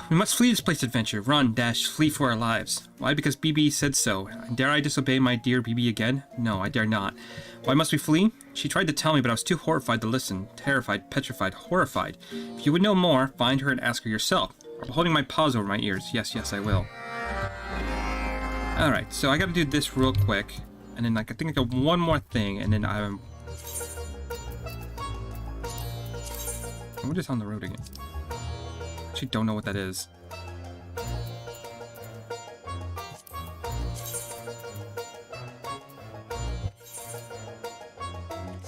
We must flee this place, adventure. Run, dash, flee for our lives. Why? Because BB said so. Dare I disobey my dear BB again? No, I dare not. Why must we flee? She tried to tell me, but I was too horrified to listen. Terrified, petrified, horrified. If you would know more, find her and ask her yourself. I'm holding my paws over my ears. Yes, yes, I will. Alright, so I gotta do this real quick. And then, like, I think I got one more thing, and then I'm... We're just on the road again. Actually don't know what that is.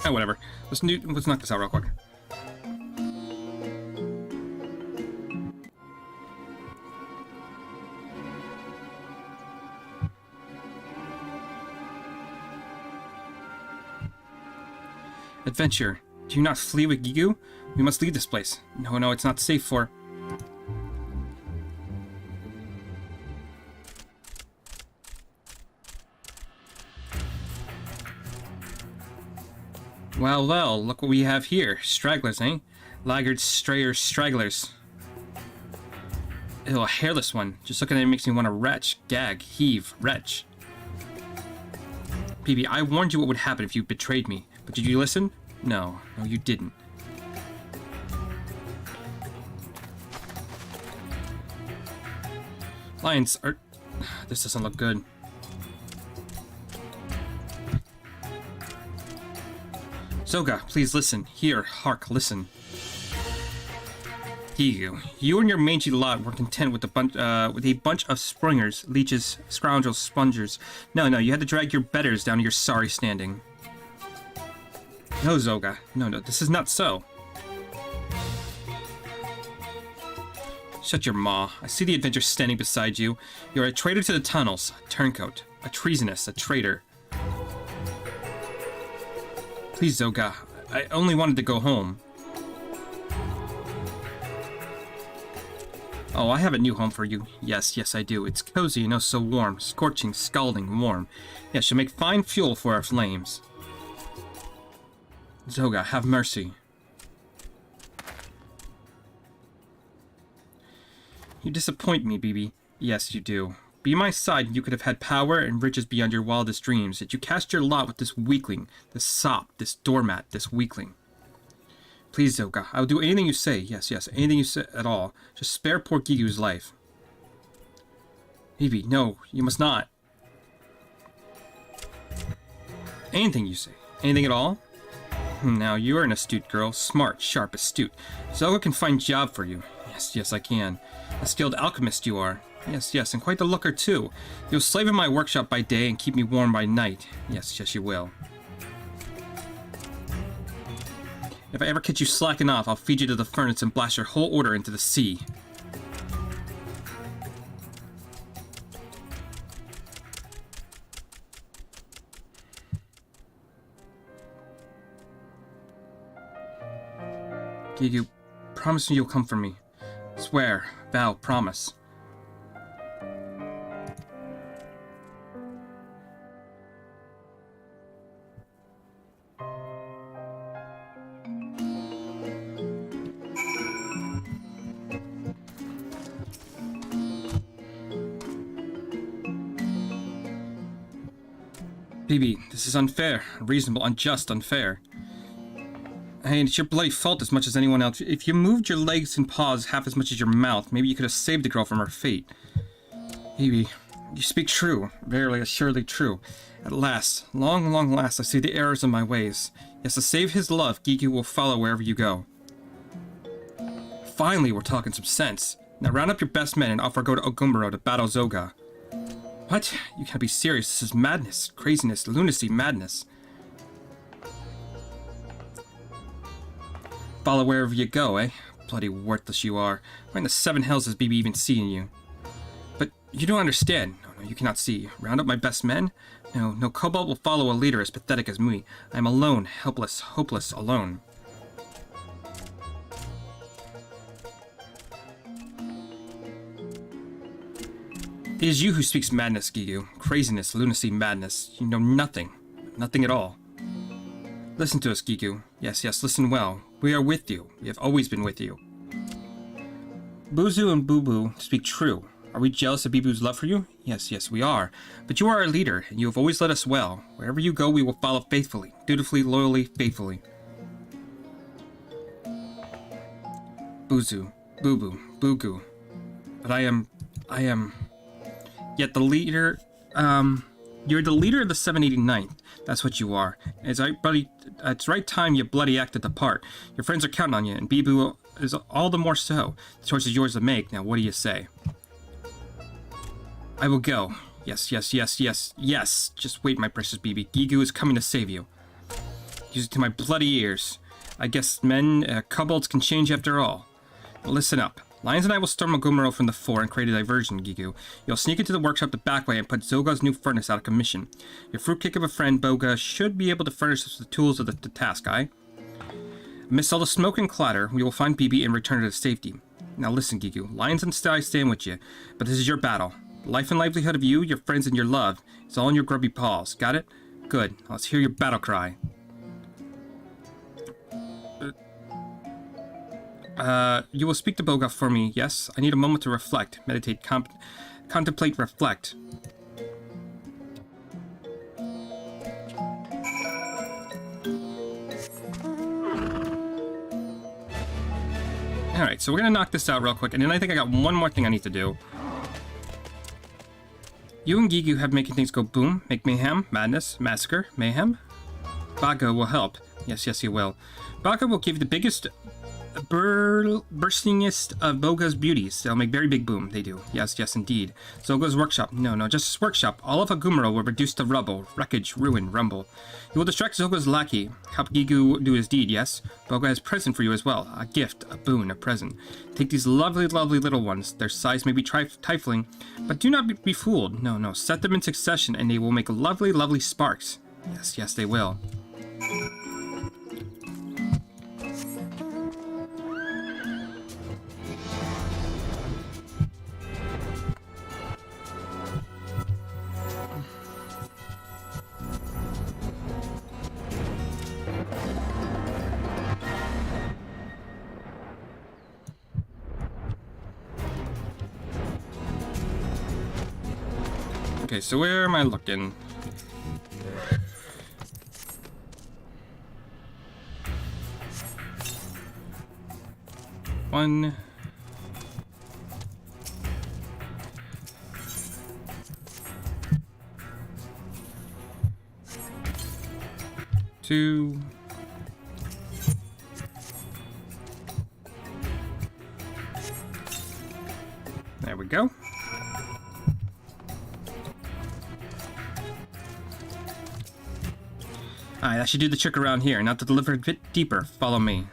Oh, whatever. Let's knock this out real quick. Adventure. Do you not flee with Gigu? We must leave this place. No, no, it's not safe for... Well, well, look what we have here. Stragglers, eh? Laggards, strayers, stragglers. Ew, a hairless one. Just looking at it makes me want to retch, gag, heave, retch. BB, I warned you what would happen if you betrayed me. But did you listen? No, no, you didn't. Lions are... This doesn't look good. Zoga, please listen. Here, hark, listen. You and your mangy lot were content with a bunch of springers, leeches, scoundrels, spongers. No, no, you had to drag your betters down to your sorry standing. No, Zoga. No, no, this is not so. Shut your maw. I see the adventure standing beside you. You're a traitor to the tunnels, a turncoat, a treasonous, a traitor. Please, Zoga. I only wanted to go home. Oh, I have a new home for you. Yes, yes, I do. It's cozy and oh so warm. Scorching, scalding, warm. Yes, you'll make fine fuel for our flames. Zoga, have mercy. You disappoint me, BB. Yes, you do. Be my side and you could have had power and riches beyond your wildest dreams, yet you cast your lot with this weakling, this sop, this doormat, this weakling. Please, Zoga, I will do anything you say. Yes, yes, anything you say at all. Just spare poor Gigu's life. BB, no, you must not. Anything you say. Anything at all? Now, you are an astute girl. Smart, sharp, astute. Zoga can find job for you. Yes, yes, I can. A skilled alchemist you are. Yes, yes, and quite the looker, too. You'll slave in my workshop by day and keep me warm by night. Yes, yes, you will. If I ever catch you slacking off, I'll feed you to the furnace and blast your whole order into the sea. Gigu, promise me you'll come for me. Swear, vow, promise. BB, this is unfair, unreasonable, unjust, unfair. Hey, it's your bloody fault as much as anyone else. If you moved your legs and paws half as much as your mouth, maybe you could have saved the girl from her fate. BB, you speak true, verily, assuredly true. At last, long, long last, I see the errors of my ways. Yes, to save his love, Gigu will follow wherever you go. Finally, we're talking some sense. Now round up your best men and off I go to Ogumburo to battle Zoga. What? You can't be serious. This is madness, craziness, lunacy, madness. Follow wherever you go, eh? Bloody worthless you are. Why in the seven hells is BB even seeing you? But you don't understand. No, no, you cannot see. Round up my best men? No, no kobold will follow a leader as pathetic as me. I am alone, helpless, hopeless, alone. It is you who speaks madness, Gigu. Craziness, lunacy, madness. You know nothing. Nothing at all. Listen to us, Gigu. Yes, yes, listen well. We are with you. We have always been with you. Buzu and Bubu speak true. Are we jealous of Bibu's love for you? Yes, yes, we are. But you are our leader, and you have always led us well. Wherever you go, we will follow faithfully, dutifully, loyally, faithfully. Buzu, Bubu, Bugu. But I am... Yet the leader, you're the leader of the 789th. That's what you are. It's right time you bloody acted the part. Your friends are counting on you, and Bibu is all the more so. The choice is yours to make. Now, what do you say? I will go. Yes, yes, yes, yes, yes. Just wait, my precious BB. Gigu is coming to save you. Use it to my bloody ears. I guess men, kobolds can change after all. Now listen up. Lions and I will storm Ogumaro from the fore and create a diversion, Gigu. You'll sneak into the workshop the back way and put Zoga's new furnace out of commission. Your fruitcake of a friend, Boga, should be able to furnish us with the tools of the task, aye? Amidst all the smoke and clatter, we will find BB and return her to safety. Now listen, Gigu. Lions and I stand with you, but this is your battle. The life and livelihood of you, your friends, and your love is all in your grubby paws. Got it? Good. Now let's hear your battle cry. You will speak to Boga for me, yes? I need a moment to reflect, meditate, contemplate, reflect. Alright, so we're gonna knock this out real quick, and then I think I got one more thing I need to do. You and Gigu have making things go boom, make mayhem, madness, massacre, mayhem. Baga will help. Yes, yes, he will. Baga will give you the biggest, burstingest of Boga's beauties. They'll make very big boom. They do. Yes, yes, indeed. Zoga's workshop. No, just his workshop. All of Ogumaro will reduce to rubble, wreckage, ruin, rumble. You will distract Zoga's lackey. Help Gigu do his deed, yes? Boga has a present for you as well. A gift, a boon, a present. Take these lovely, lovely little ones. Their size may be trifling, but do not be fooled. No. Set them in succession, and they will make lovely, lovely sparks. Yes, yes, they will. Okay, so where am I looking? One. Two. There we go. Alright, that should do the trick around here. Now to deliver a bit deeper, follow me.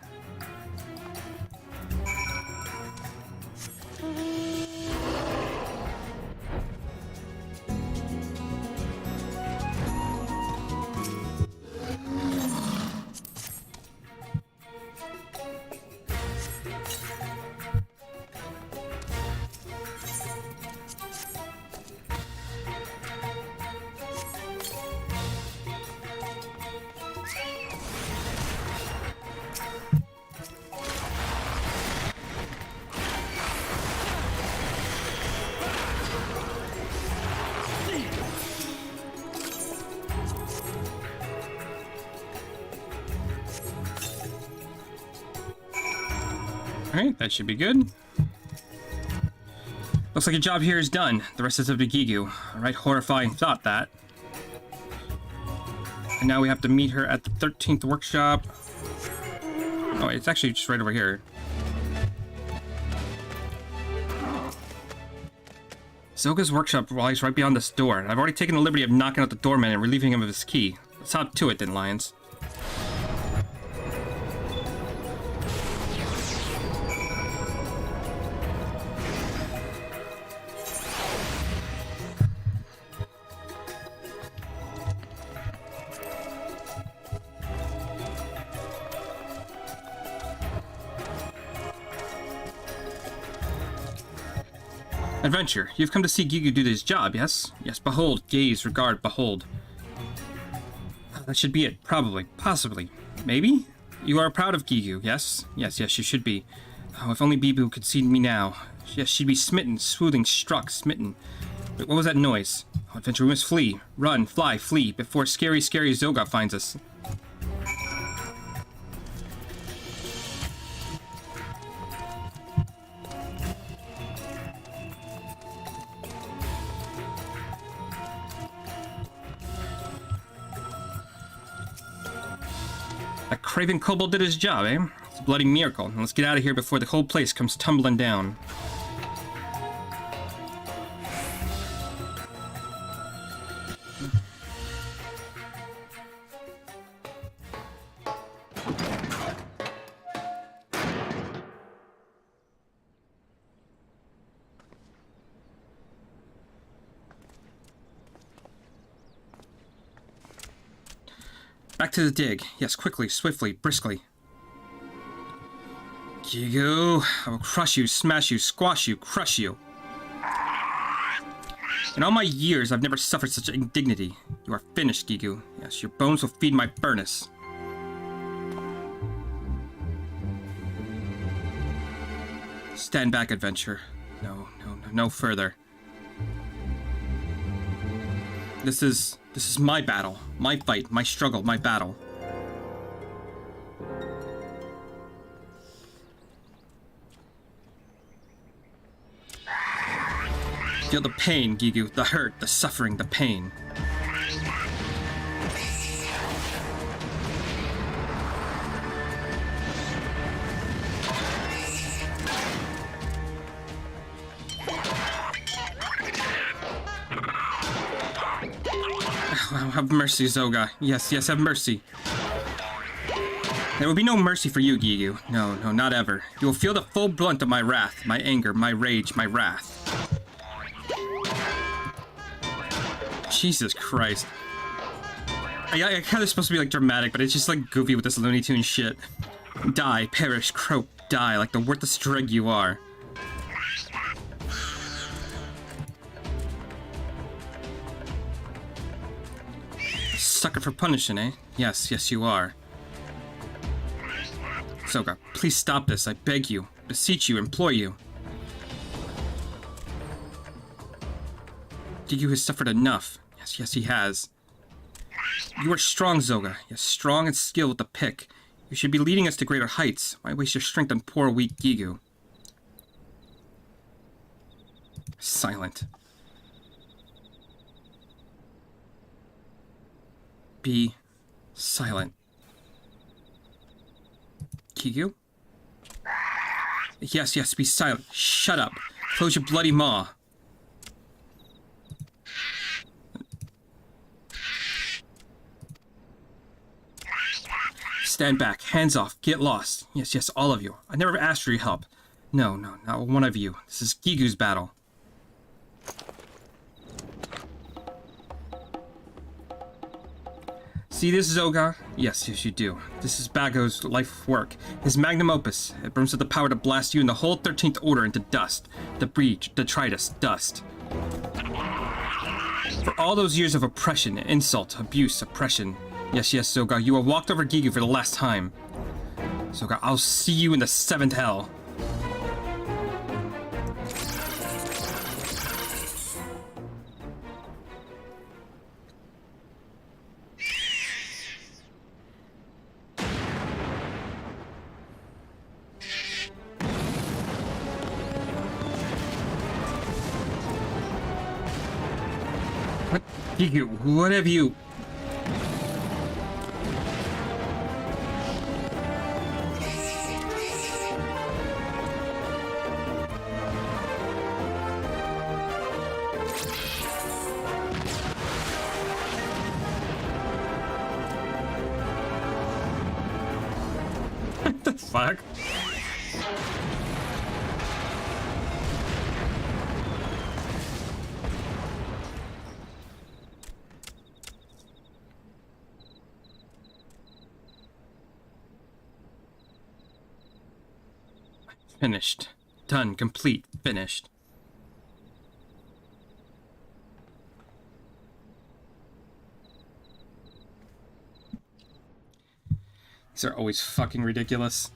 Alright, that should be good. Looks like your job here is done. The rest is up to Gigu. Alright, horrifying thought, that. And now we have to meet her at the 13th workshop. Oh, it's actually just right over here. Zoga's workshop lies right beyond this door, and I've already taken the liberty of knocking out the doorman and relieving him of his key. Let's hop to it then, Lions. Adventure, you've come to see Gigu do his job, yes? Yes, behold, gaze, regard, behold. That should be it, probably, possibly, maybe? You are proud of Gigu, yes? Yes, you should be. Oh, if only Bibu could see me now. Yes, she'd be smitten, smoothing, struck, smitten. Wait, what was that noise? Oh, adventure, we must flee. Run, fly, flee, before scary Zoga finds us. That craven kobold did his job, eh? It's a bloody miracle. Now let's get out of here before the whole place comes tumbling down. Back to the dig. Yes, quickly, swiftly, briskly. Gigu, I will crush you, smash you, squash you, crush you. In all my years, I've never suffered such indignity. You are finished, Gigu. Yes, your bones will feed my furnace. Stand back, adventure. No further. This is my battle, my fight, my struggle, my battle. Feel the pain, Gigu, the hurt, the suffering, the pain. Oh, have mercy, Zoga. Yes, have mercy. There will be no mercy for you, Gigu. No, not ever. You will feel the full brunt of my wrath, my anger, my rage, my wrath. Jesus Christ. I kind of supposed to be like dramatic, but it's just like goofy with this Looney Tunes shit. Die, perish, croak, die, like the worthless dreg you are. Sucker for punishing, eh? Yes, you are. Zoga, please stop this, I beg you, beseech you, implore you. Gigu has suffered enough. Yes, he has. You are strong, Zoga. Yes, strong and skilled with the pick. You should be leading us to greater heights. Why waste your strength on poor, weak Gigu? Silent. Be silent. Gigu? Yes, be silent. Shut up. Close your bloody maw. Stand back. Hands off. Get lost. Yes, all of you. I never asked for your help. No, not one of you. This is Gigu's battle. See this, Zoga? Yes, you do. This is Bago's life work. His magnum opus. It burns with the power to blast you and the whole 13th Order into dust. The breach, detritus, dust. For all those years of oppression, insult, abuse, oppression. Yes, Zoga, you have walked over Gigu for the last time. Zoga, I'll see you in the 7th hell. What? Gigu, what have you... What the fuck? Finished. Done. Complete. Finished. These are always fucking ridiculous.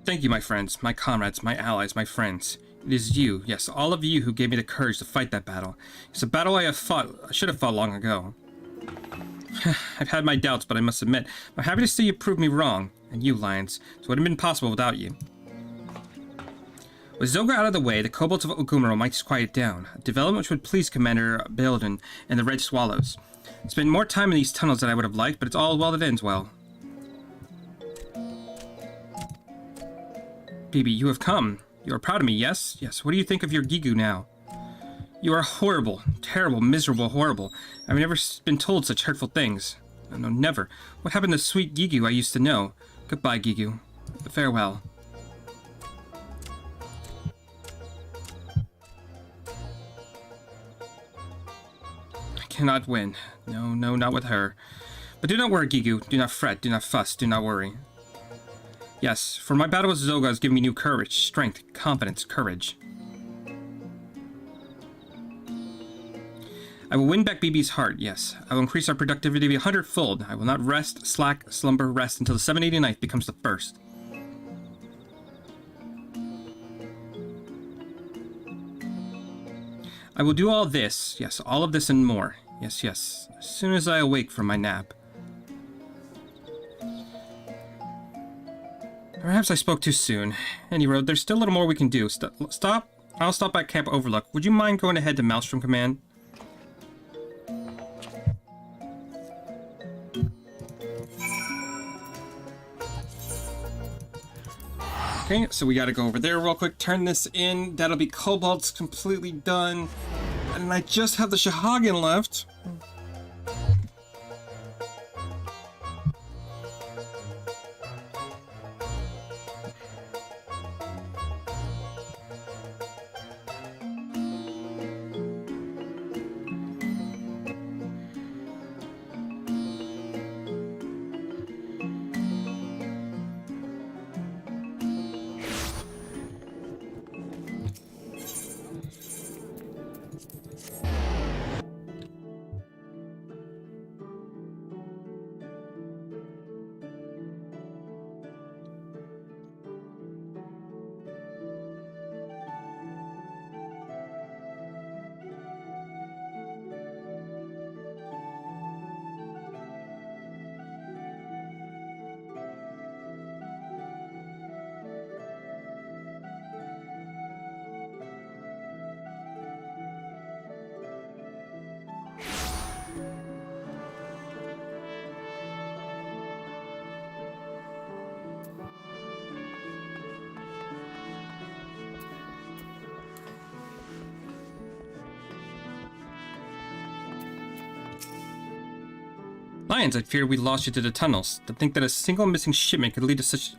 Thank you, my friends, my comrades, my allies, my friends. It is you, yes, all of you who gave me the courage to fight that battle. It's a battle I should have fought long ago. I've had my doubts, but I must admit, I'm happy to see you proved me wrong. And you, Lions. It would have been possible without you. With Zoga out of the way, the kobolds of Ogumaro might quiet down, a development which would please Commander Baildon and the Red Swallows. Spent more time in these tunnels than I would have liked, but it's all well that ends well. Bibi, you have come. You are proud of me, yes? Yes, what do you think of your Gigu now? You are horrible, terrible, miserable, horrible. I've never been told such hurtful things. No, never. What happened to sweet Gigu I used to know? Goodbye, Gigu. Farewell. I cannot win. No, not with her. But do not worry, Gigu. Do not fret, do not fuss, do not worry. Yes, for my battle with Zoga has given me new courage, strength, confidence, courage. I will win back Bibi's heart, yes. I will increase our productivity 100-fold. I will not rest, slack, slumber, rest until the 789th becomes the first. I will do all this, yes, all of this and more. Yes, as soon as I awake from my nap. Perhaps I spoke too soon. Anyway, there's still a little more we can do. Stop. I'll stop at Camp Overlook. Would you mind going ahead to Maelstrom Command? Okay, so we gotta go over there real quick, turn this in. That'll be Kobolds completely done. And I just have the Shahagan left. Lions, I fear we lost you to the tunnels. To think that a single missing shipment could lead to such,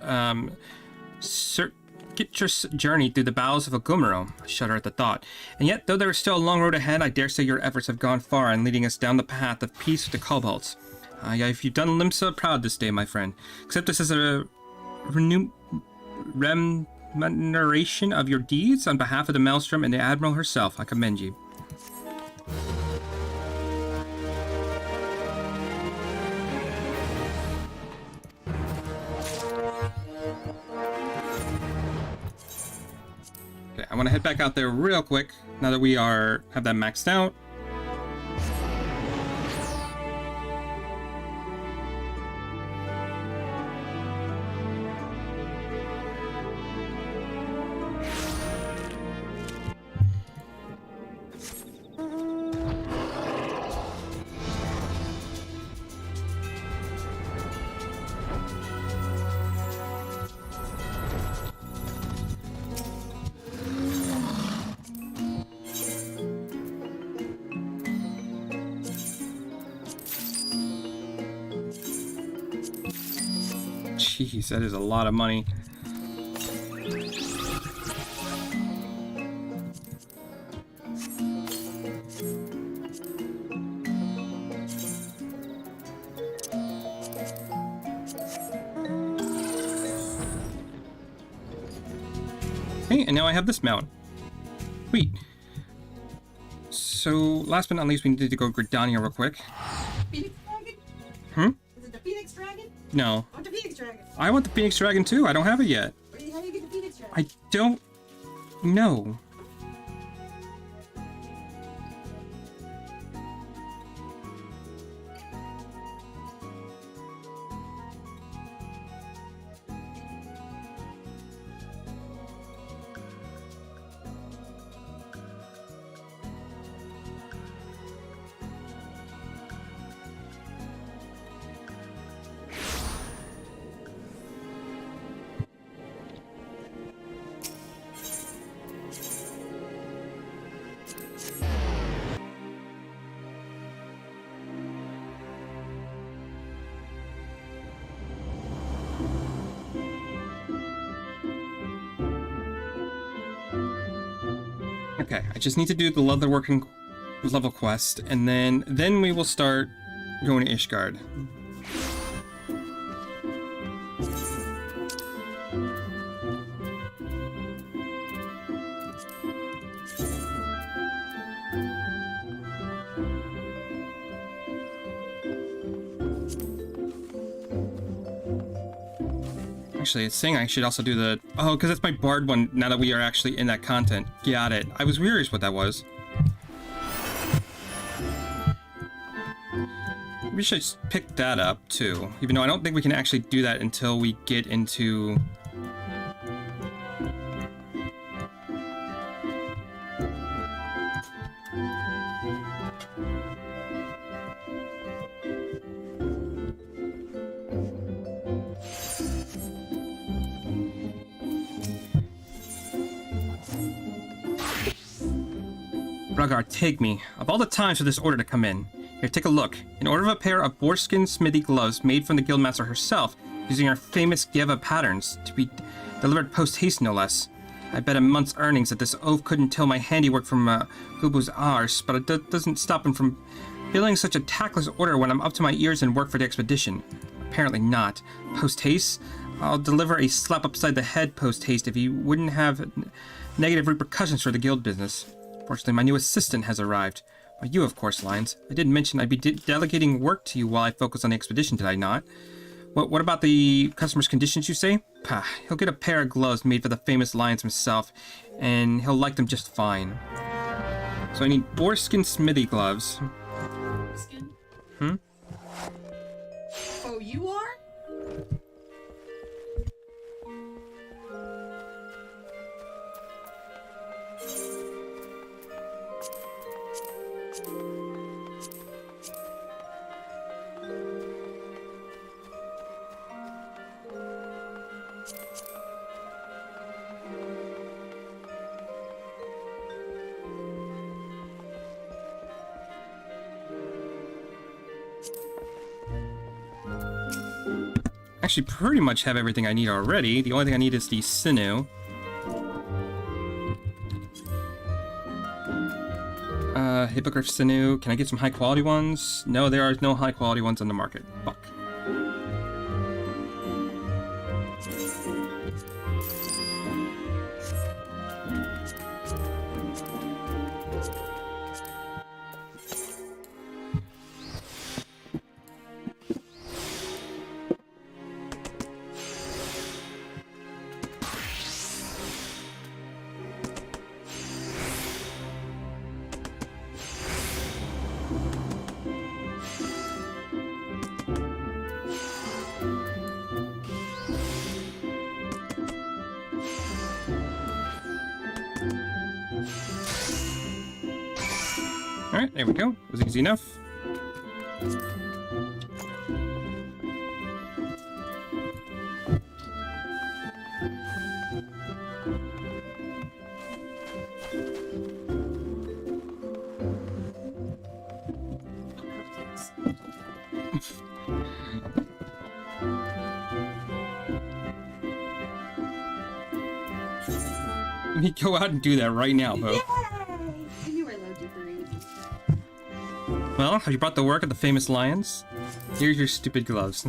circuitous journey through the bowels of Ogumaro. I shudder at the thought. And yet, though there is still a long road ahead, I dare say your efforts have gone far in leading us down the path of peace with the kobolds. If you've done Limsa proud this day, my friend. Accept this as a remuneration of your deeds on behalf of the Maelstrom and the Admiral herself. I commend you. Okay, I want to head back out there real quick now that we have that maxed out. Jeez, that is a lot of money. Okay, and now I have this mount. Sweet. So, last but not least, we need to go Gridania real quick. Phoenix Dragon? Hmm? Is it the Phoenix Dragon? No. I want the Phoenix Dragon. I want the Phoenix Dragon too. I don't have it yet. What do you have? I don't know. Okay, I just need to do the leatherworking level quest, and then we will start going to Ishgard. Actually, it's saying I should also do the... Oh, because that's my bard one now that we are actually in that content. Got it. I was curious what that was. We should just pick that up, too. Even though I don't think we can actually do that until we get into... Bragar, take me. Of all the times for this order to come in. Here, take a look. An order of a pair of boarskin smithy gloves made from the guildmaster herself, using our famous Geva patterns, to be delivered post-haste no less. I bet a month's earnings that this oaf couldn't tell my handiwork from Gubu's arse, but it doesn't stop him from filling such a tactless order when I'm up to my ears in work for the expedition. Apparently not. Post-haste? I'll deliver a slap upside the head post-haste if he wouldn't have negative repercussions for the guild business. Fortunately, my new assistant has arrived. Well, you, of course, Lyons. I did mention I'd be delegating work to you while I focus on the expedition, did I not? What about the customer's conditions, you say? Pah, he'll get a pair of gloves made for the famous Lyons himself, and he'll like them just fine. So I need boarskin smithy gloves. Skin? Hmm? Oh, you are? Actually, pretty much have everything I need already. The only thing I need is the sinew. Hippogriff sinew. Can I get some high quality ones? No, there are no high quality ones on the market. Fuck. Alright, there we go. Was easy enough. Let me go out and do that right now, Bo. I knew I loved you for reasons. Well, have you brought the work of the famous Lyons? Here's your stupid gloves.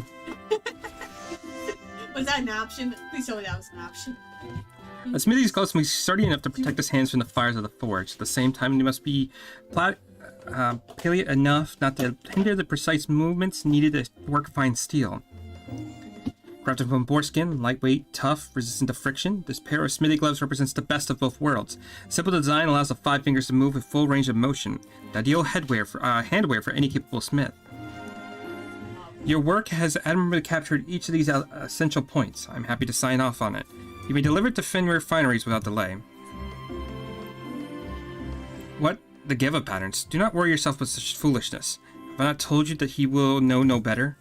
Was that an option? Please tell me that was an option. A smithy's gloves must be sturdy enough to protect his hands from the fires of the forge. At the same time, they must be palliate enough not to hinder the precise movements needed to work fine steel. Crafted from boar skin, lightweight, tough, resistant to friction, this pair of smithy gloves represents the best of both worlds. Simple design allows the 5 fingers to move with full range of motion. The ideal handwear for any capable smith. Your work has admirably captured each of these essential points. I'm happy to sign off on it. You may deliver it to Fenrir Fineries without delay. What? The Geva patterns. Do not worry yourself with such foolishness. Have I not told you that he will know no better?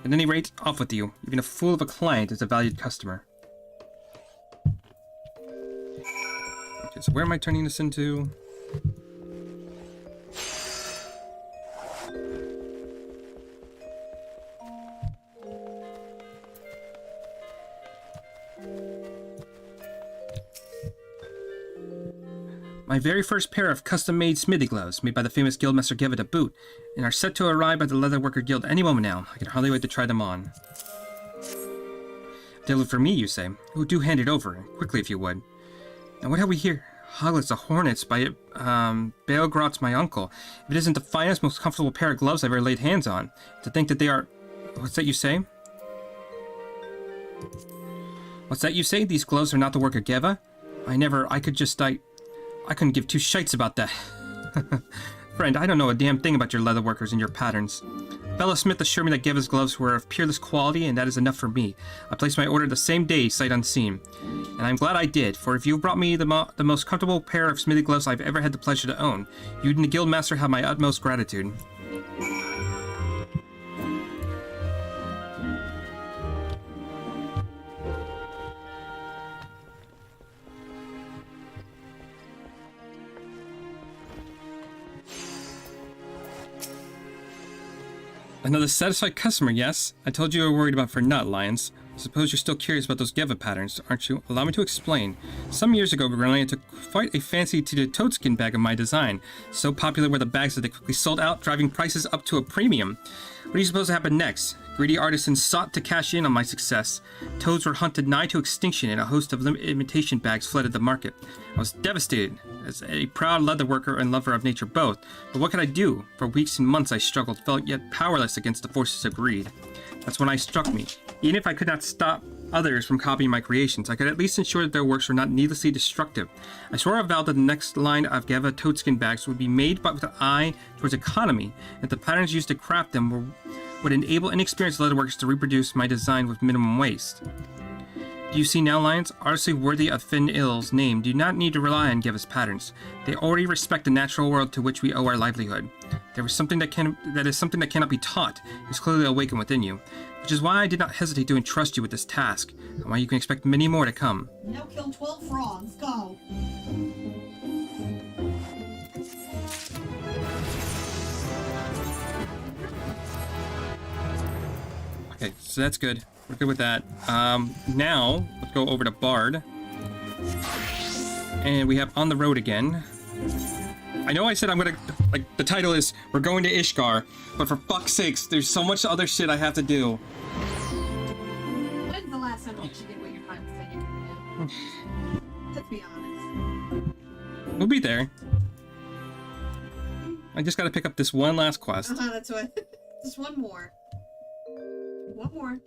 At any rate, off with you. Even a fool of a client is a valued customer. Okay, so where am I turning this into? My very first pair of custom-made smithy gloves, made by the famous Guildmaster Geva to boot, and are set to arrive by the Leatherworker Guild any moment now. I can hardly wait to try them on. Delivered for me, you say? Oh, do hand it over, quickly if you would. Now what have we here? Hoglets, the Hornets, by Balegrot's my uncle. If it isn't the finest, most comfortable pair of gloves I've ever laid hands on. To think that they are... What's that you say? What's that you say? These gloves are not the work of Geva? I couldn't give two shites about that. Friend, I don't know a damn thing about your leatherworkers and your patterns. Fellow Smith assured me that Geva's gloves were of peerless quality, and that is enough for me. I placed my order the same day, sight unseen. And I'm glad I did, for if you've brought me the most comfortable pair of smithy gloves I've ever had the pleasure to own, you and the Guildmaster have my utmost gratitude. Another satisfied customer, yes? I told you were worried about for nut, Lions. I suppose you're still curious about those Geva patterns, aren't you? Allow me to explain. Some years ago, Gremlin took quite a fancy to the toadskin bag of my design. So popular were the bags that they quickly sold out, driving prices up to a premium. What do you suppose happened next? Greedy artisans sought to cash in on my success. Toads were hunted nigh to extinction, and a host of imitation bags flooded the market. I was devastated, as a proud leatherworker and lover of nature both. But what could I do? For weeks and months I struggled, felt yet powerless against the forces of greed. That's when I struck me. Even if I could not stop others from copying my creations, I could at least ensure that their works were not needlessly destructive. I swore a vow that the next line of Geva toadskin bags would be made but with an eye towards economy, and that the patterns used to craft them would enable inexperienced leatherworkers to reproduce my design with minimum waste. Do you see now, Lions? Artists worthy of Fin-Il's name do not need to rely on Geva's patterns. They already respect the natural world to which we owe our livelihood. There is something that cannot be taught. It is clearly awakened within you, which is why I did not hesitate to entrust you with this task, and why you can expect many more to come. Now kill 12 frogs. Go. Okay, so that's good. We're good with that. Now, let's go over to Bard. And we have On the Road again. I know I said I'm gonna, like, the title is We're Going to Ishgard, but for fuck's sakes, there's so much other shit I have to do. When's the last time you actually did what you're trying to say you can do? Let's be honest. We'll be there. I just gotta pick up this one last quest. That's what. Just one more. One more.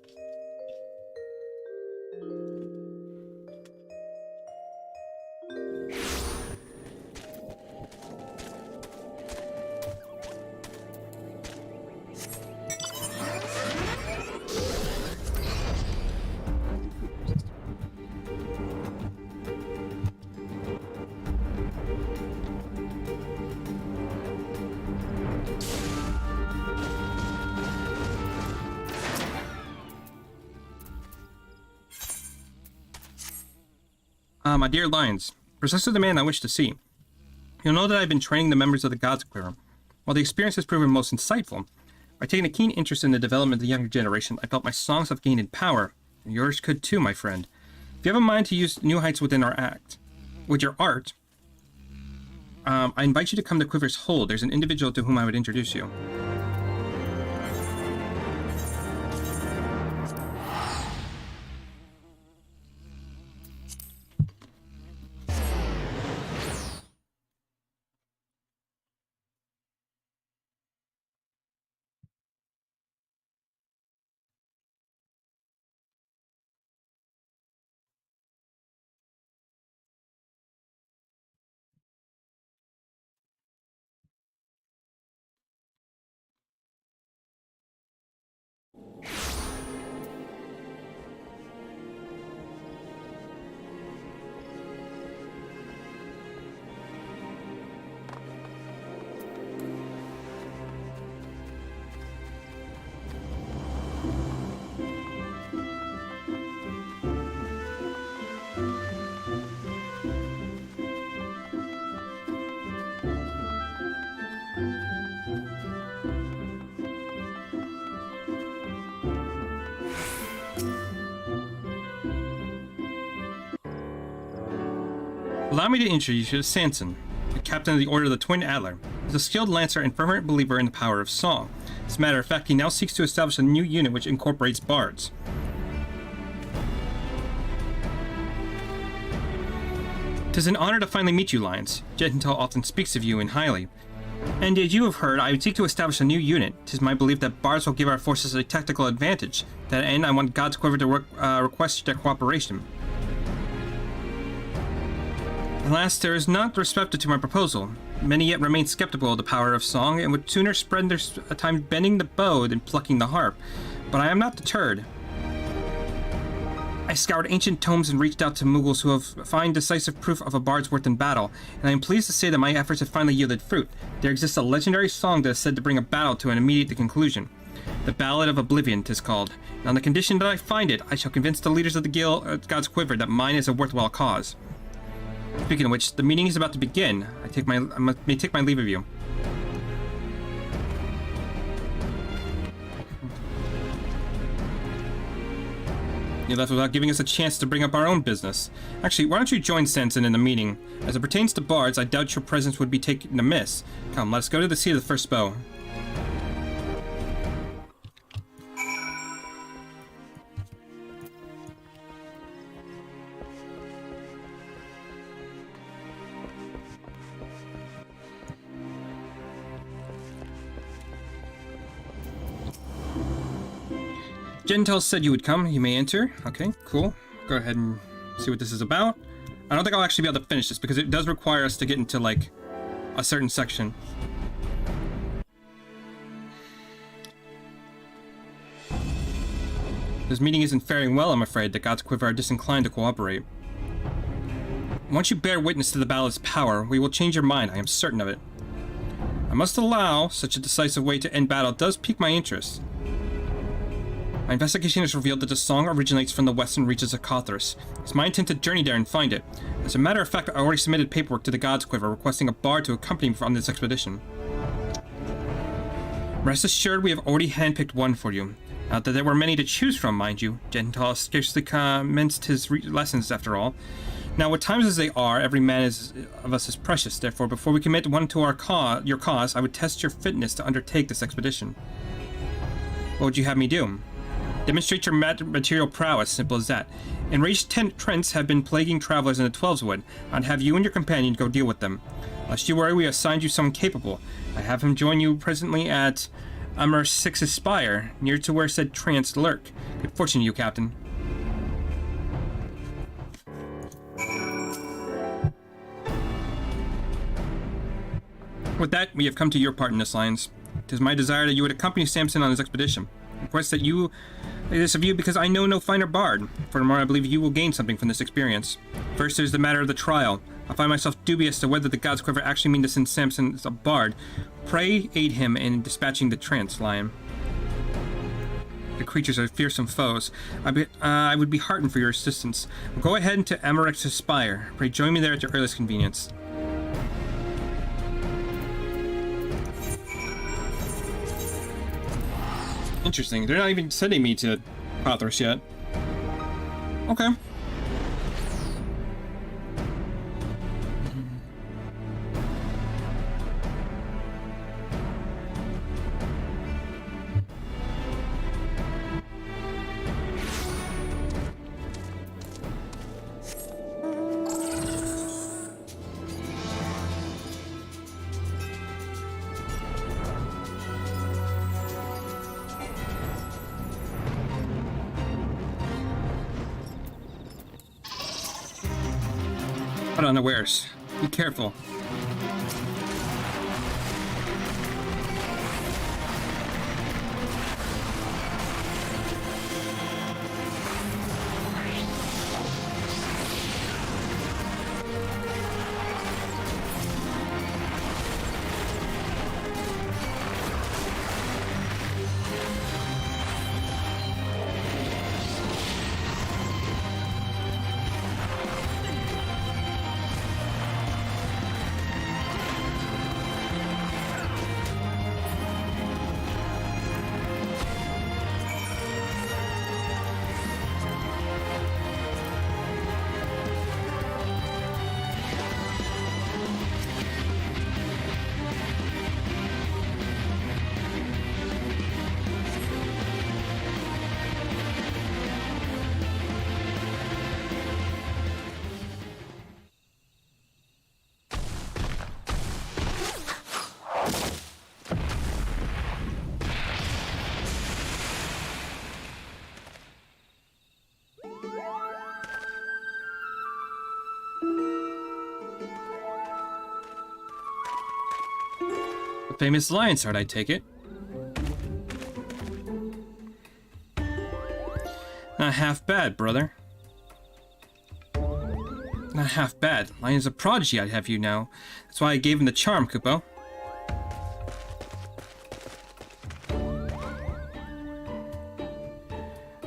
My dear Lions, precisely the man I wish to see. You'll know that I've been training the members of the Gods Clearer. While the experience has proven most insightful, by taking a keen interest in the development of the younger generation, I felt my songs have gained in power, and yours could too, my friend. If you have a mind to use new heights within our act, with your art, I invite you to come to Quiver's Hold. There's an individual to whom I would introduce you. Allow me to introduce you to Sanson, the captain of the Order of the Twin Adler. He's a skilled lancer and fervent believer in the power of song. As a matter of fact, he now seeks to establish a new unit which incorporates bards. "'Tis an honor to finally meet you, Lions. Gentel often speaks of you in highly. And as you have heard, I would seek to establish a new unit. 'Tis my belief that bards will give our forces a tactical advantage. To that end, I want God's Quiver to request their cooperation. Alas, there is not receptive to my proposal. Many yet remain skeptical of the power of song, and would sooner spend their time bending the bow than plucking the harp. But I am not deterred. I scoured ancient tomes and reached out to Mughals who have found decisive proof of a bard's worth in battle, and I am pleased to say that my efforts have finally yielded fruit. There exists a legendary song that is said to bring a battle to an immediate conclusion. The Ballad of Oblivion, 'tis called, and on the condition that I find it, I shall convince the leaders of the guild, God's Quiver, that mine is a worthwhile cause. Speaking of which, the meeting is about to begin. I may take my leave of you." You left without giving us a chance to bring up our own business. Actually, why don't you join Sanson in the meeting? As it pertains to bards, I doubt your presence would be taken amiss. Come, let us go to the seat of the first bow. Gentel said you would come. You may enter. Okay, cool. Go ahead and see what this is about. I don't think I'll actually be able to finish this because it does require us to get into, like, a certain section. This meeting isn't faring well, I'm afraid. The God's Quiver are disinclined to cooperate. Once you bear witness to the ballad's power, we will change your mind. I am certain of it. I must allow such a decisive way to end battle does pique my interest. My investigation has revealed that the song originates from the western reaches of Kothras. It's my intent to journey there and find it. As a matter of fact, I already submitted paperwork to the God's Quiver requesting a bard to accompany me on this expedition. Rest assured, we have already handpicked one for you. Not that there were many to choose from, mind you. Gentel scarcely commenced his lessons, after all. Now, what times as they are, every man of us is precious. Therefore, before we commit one to your cause, I would test your fitness to undertake this expedition. What would you have me do? Demonstrate your material prowess, simple as that. Enraged Trents have been plaguing travelers in the Twelveswood. I'd have you and your companion go deal with them. Lest you worry, we assigned you someone capable. I have him join you presently at Amur Six's Spire, near to where said Trants lurk. Good fortune to you, Captain. With that, we have come to your part in this, Lions. It is my desire that you would accompany Samson on his expedition. I request that you this of you because I know no finer bard. Furthermore, I believe you will gain something from this experience. First, there's the matter of the trial. I find myself dubious to whether the God's Quiver actually mean to send Samson as a bard. Pray aid him in dispatching the Trants, Lion. The creatures are fearsome foes. I would be heartened for your assistance. Go ahead to Amorex's Spire. Pray join me there at your earliest convenience. Interesting. They're not even sending me to Kothras yet. Okay. Unawares. Be careful. Famous lion's heart, I take it. Not half bad, brother. Not half bad. Lion's a prodigy, I'd have you know. That's why I gave him the charm, Kupo.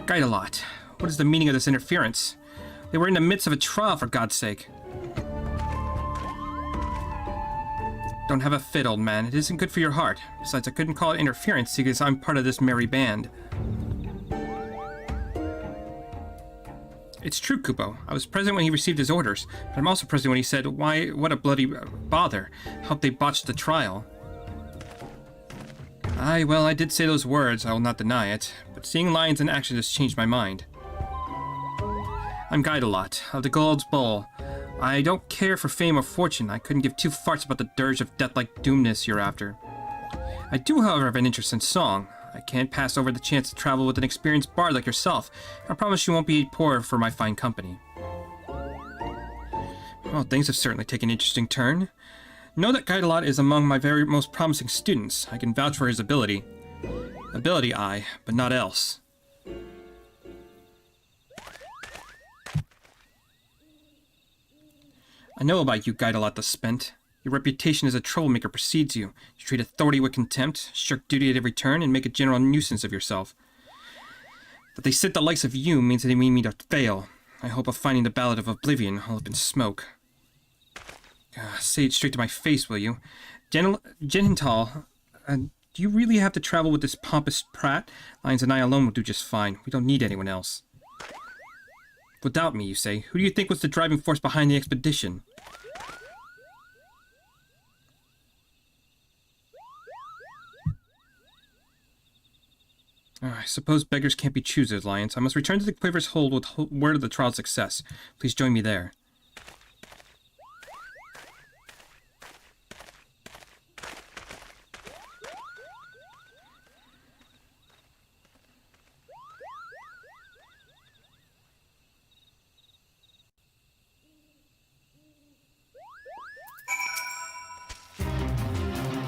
Guide-a-lot. What is the meaning of this interference? They were in the midst of a trial, for God's sake. Don't have a fit, old man. It isn't good for your heart. Besides, I couldn't call it interference because I'm part of this merry band. It's true, Kupo. I was present when he received his orders, but I'm also present when he said, "Why, what a bloody bother. Hope they botched the trial." Aye, well, I did say those words, I will not deny it, but seeing lions in action has changed my mind. I'm Guide-a-lot, of the Gold's Bowl. I don't care for fame or fortune. I couldn't give two farts about the dirge of death-like doomness you're after. I do, however, have an interest in song. I can't pass over the chance to travel with an experienced bard like yourself. I promise you won't be poor for my fine company. Well, things have certainly taken an interesting turn. Know that Guide-a-lot is among my very most promising students. I can vouch for his ability. Ability, aye, but not else. I know about you, Guide-a-lot the Spent. Your reputation as a troublemaker precedes you. You treat authority with contempt, shirk duty at every turn, and make a general nuisance of yourself. That they sit the likes of you means that they mean me to fail. I hope of finding the Ballad of Oblivion all up in smoke. Say it straight to my face, will you? Genital, do you really have to travel with this pompous prat? Lions and I alone will do just fine. We don't need anyone else. Without me, you say. Who do you think was the driving force behind the expedition? I suppose beggars can't be choosers, Lions. I must return to the Quiver's Hold with word of the trial's success. Please join me there.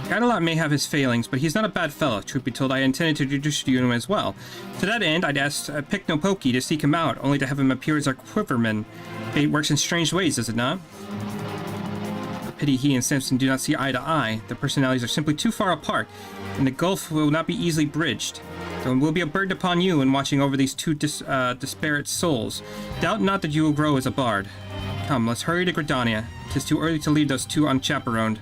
Guide-a-lot may have his failings, but he's not a bad fellow. Truth be told, I intended to introduce you to him as well. To that end, I'd asked Picnopoki to seek him out, only to have him appear as our quiverman. Fate works in strange ways, does it not? A pity he and Samson do not see eye to eye. Their personalities are simply too far apart, and the gulf will not be easily bridged. So it will be a burden upon you in watching over these two disparate souls. Doubt not that you will grow as a bard. Come, let's hurry to Gridania. 'Tis too early to leave those two unchaperoned.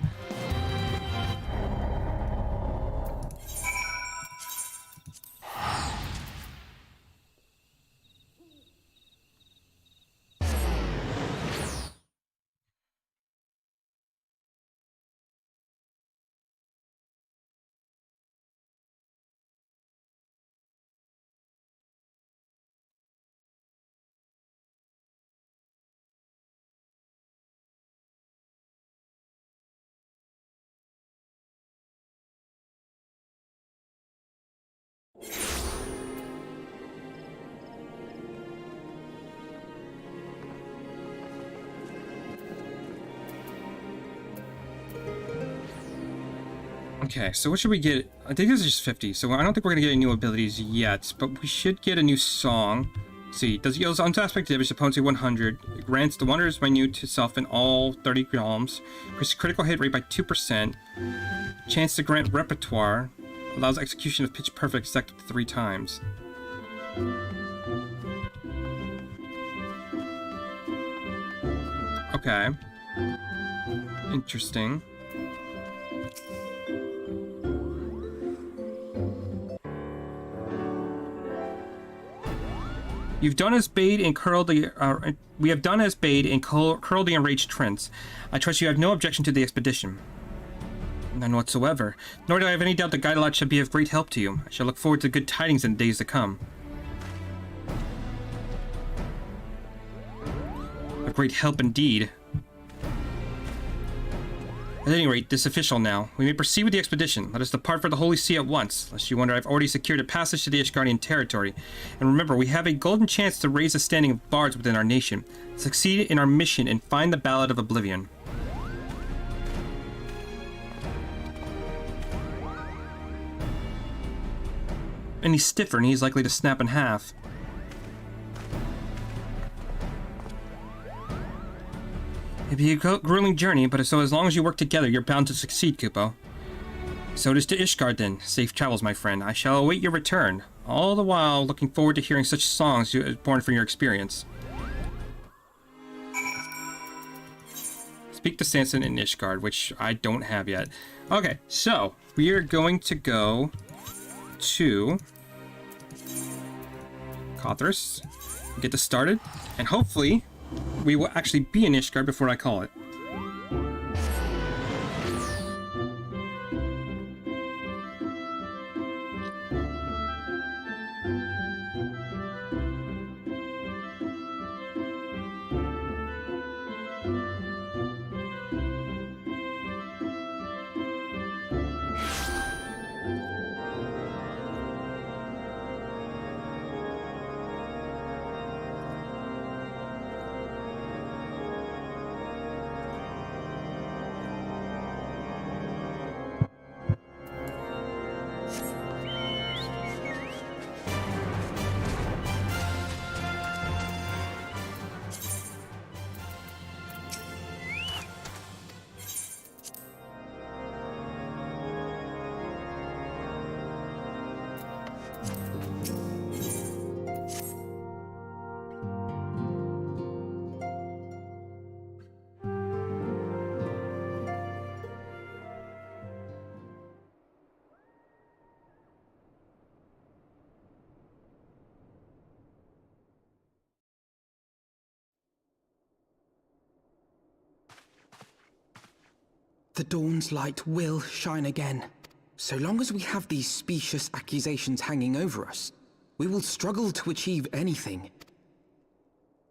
Okay, so what should we get? I think this is just 50, so I don't think we're going to get any new abilities yet, but we should get a new song. Let's see, does yields unsuspect damage to opponents at 100, it grants the Wanderer's minute to self in all 30 realms, increases critical hit rate by 2%, chance to grant repertoire, allows execution of pitch perfect stacked up to 3 times. Okay. Interesting. You've done as bade and curled the. We have done as bade and curled the enraged Trents. I trust you have no objection to the expedition. None whatsoever. Nor do I have any doubt that Guide-a-lot shall be of great help to you. I shall look forward to good tidings in the days to come. A great help indeed. At any rate, this is official now. We may proceed with the expedition. Let us depart for the Holy See at once. Lest you wonder, I've already secured a passage to the Ishgardian territory. And remember, we have a golden chance to raise the standing of bards within our nation, succeed in our mission, and find the Ballad of Oblivion. any stiffer and he's likely to snap in half. It'd be a grueling journey, but so as long as you work together, you're bound to succeed, Kupo. So it is to Ishgard then. Safe travels, my friend. I shall await your return. All the while, looking forward to hearing such songs born from your experience. Speak to Sanson and Ishgard, which I don't have yet. Okay, so we are going to go to Kothras, get this started, and hopefully we will actually be in Ishgard before I call it. The dawn's light will shine again. So long as we have these specious accusations hanging over us, we will struggle to achieve anything.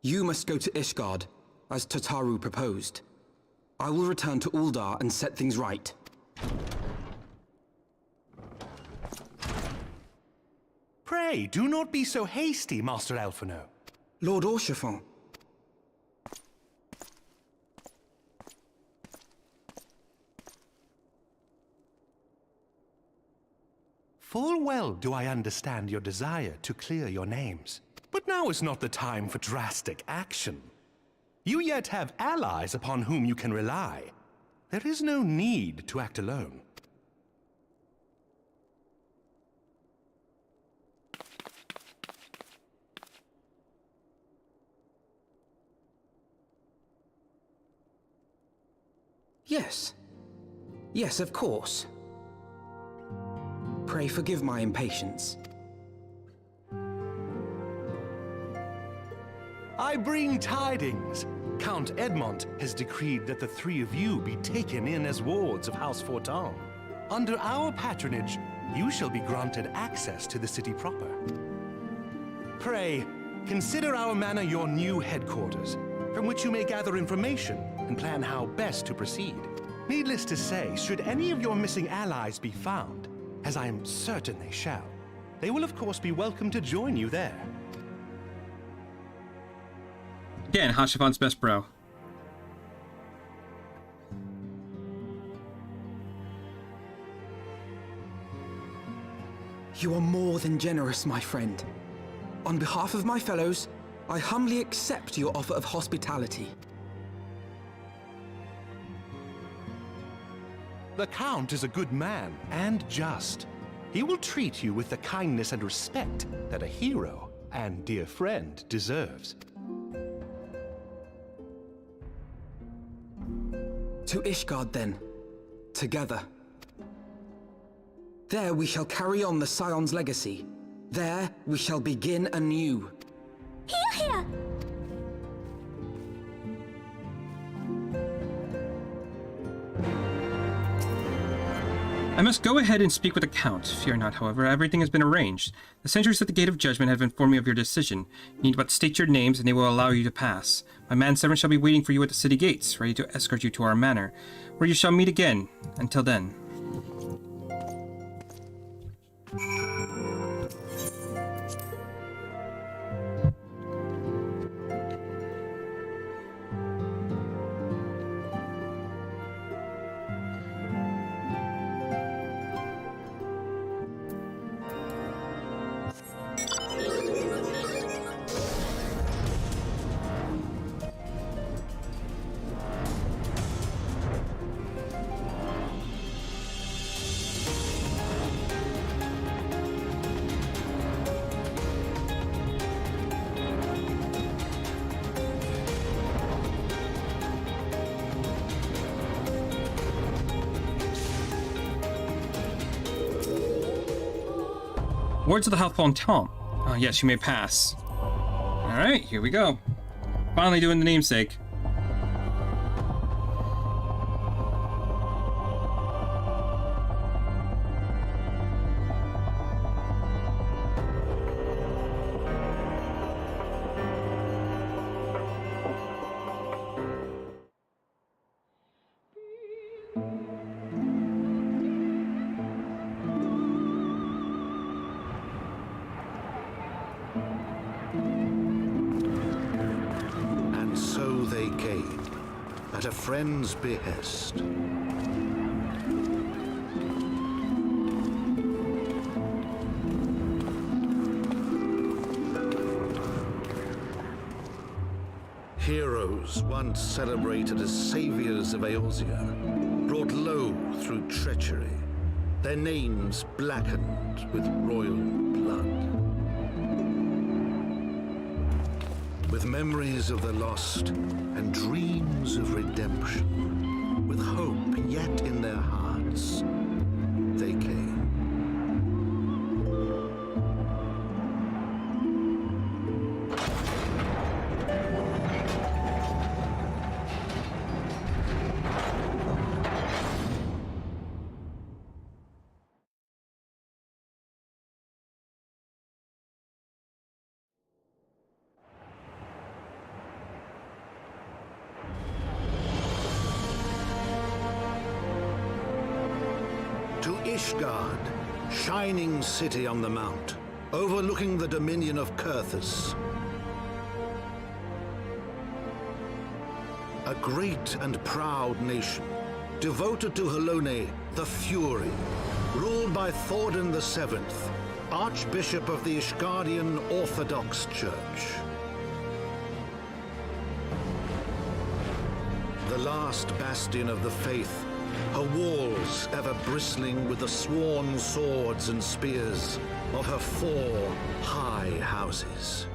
You must go to Ishgard, as Tataru proposed. I will return to Uldar and set things right. Pray, do not be so hasty, Master Alphino. Lord Orchefon. Full well do I understand your desire to clear your names. But now is not the time for drastic action. You yet have allies upon whom you can rely. There is no need to act alone. Yes. Yes, of course. Pray forgive my impatience. I bring tidings. Count Edmont has decreed that the three of you be taken in as wards of House Fortin. Under our patronage, you shall be granted access to the city proper. Pray, consider our manor your new headquarters, from which you may gather information and plan how best to proceed. Needless to say, should any of your missing allies be found, as I am certain they shall, they will of course be welcome to join you there. Again, Hashifon's best bro. You are more than generous, my friend. On behalf of my fellows, I humbly accept your offer of hospitality. The Count is a good man and just. He will treat you with the kindness and respect that a hero and dear friend deserves. To Ishgard, then. Together. There we shall carry on the Scion's legacy. There we shall begin anew. Hear, hear! I must go ahead and speak with the Count. Fear not, however, everything has been arranged. The sentries at the Gate of Judgment have informed me of your decision. You need but state your names, and they will allow you to pass. My manservant shall be waiting for you at the city gates, ready to escort you to our manor, where you shall meet again. Until then. Wards of the Healthful Tom. Oh, yes, you may pass. Alright, here we go. Finally doing the namesake. At a friend's behest. Heroes once celebrated as saviors of Eorzea, brought low through treachery, their names blackened with royal blood. With memories of the lost and dreams of redemption, with hope yet in their hearts, they came. To Ishgard, shining city on the mount, overlooking the dominion of Kurthus. A great and proud nation, devoted to Halone, the Fury, ruled by Thordan VII, Archbishop of the Ishgardian Orthodox Church. The last bastion of the faith, her walls ever bristling with the sworn swords and spears of her 4 high houses.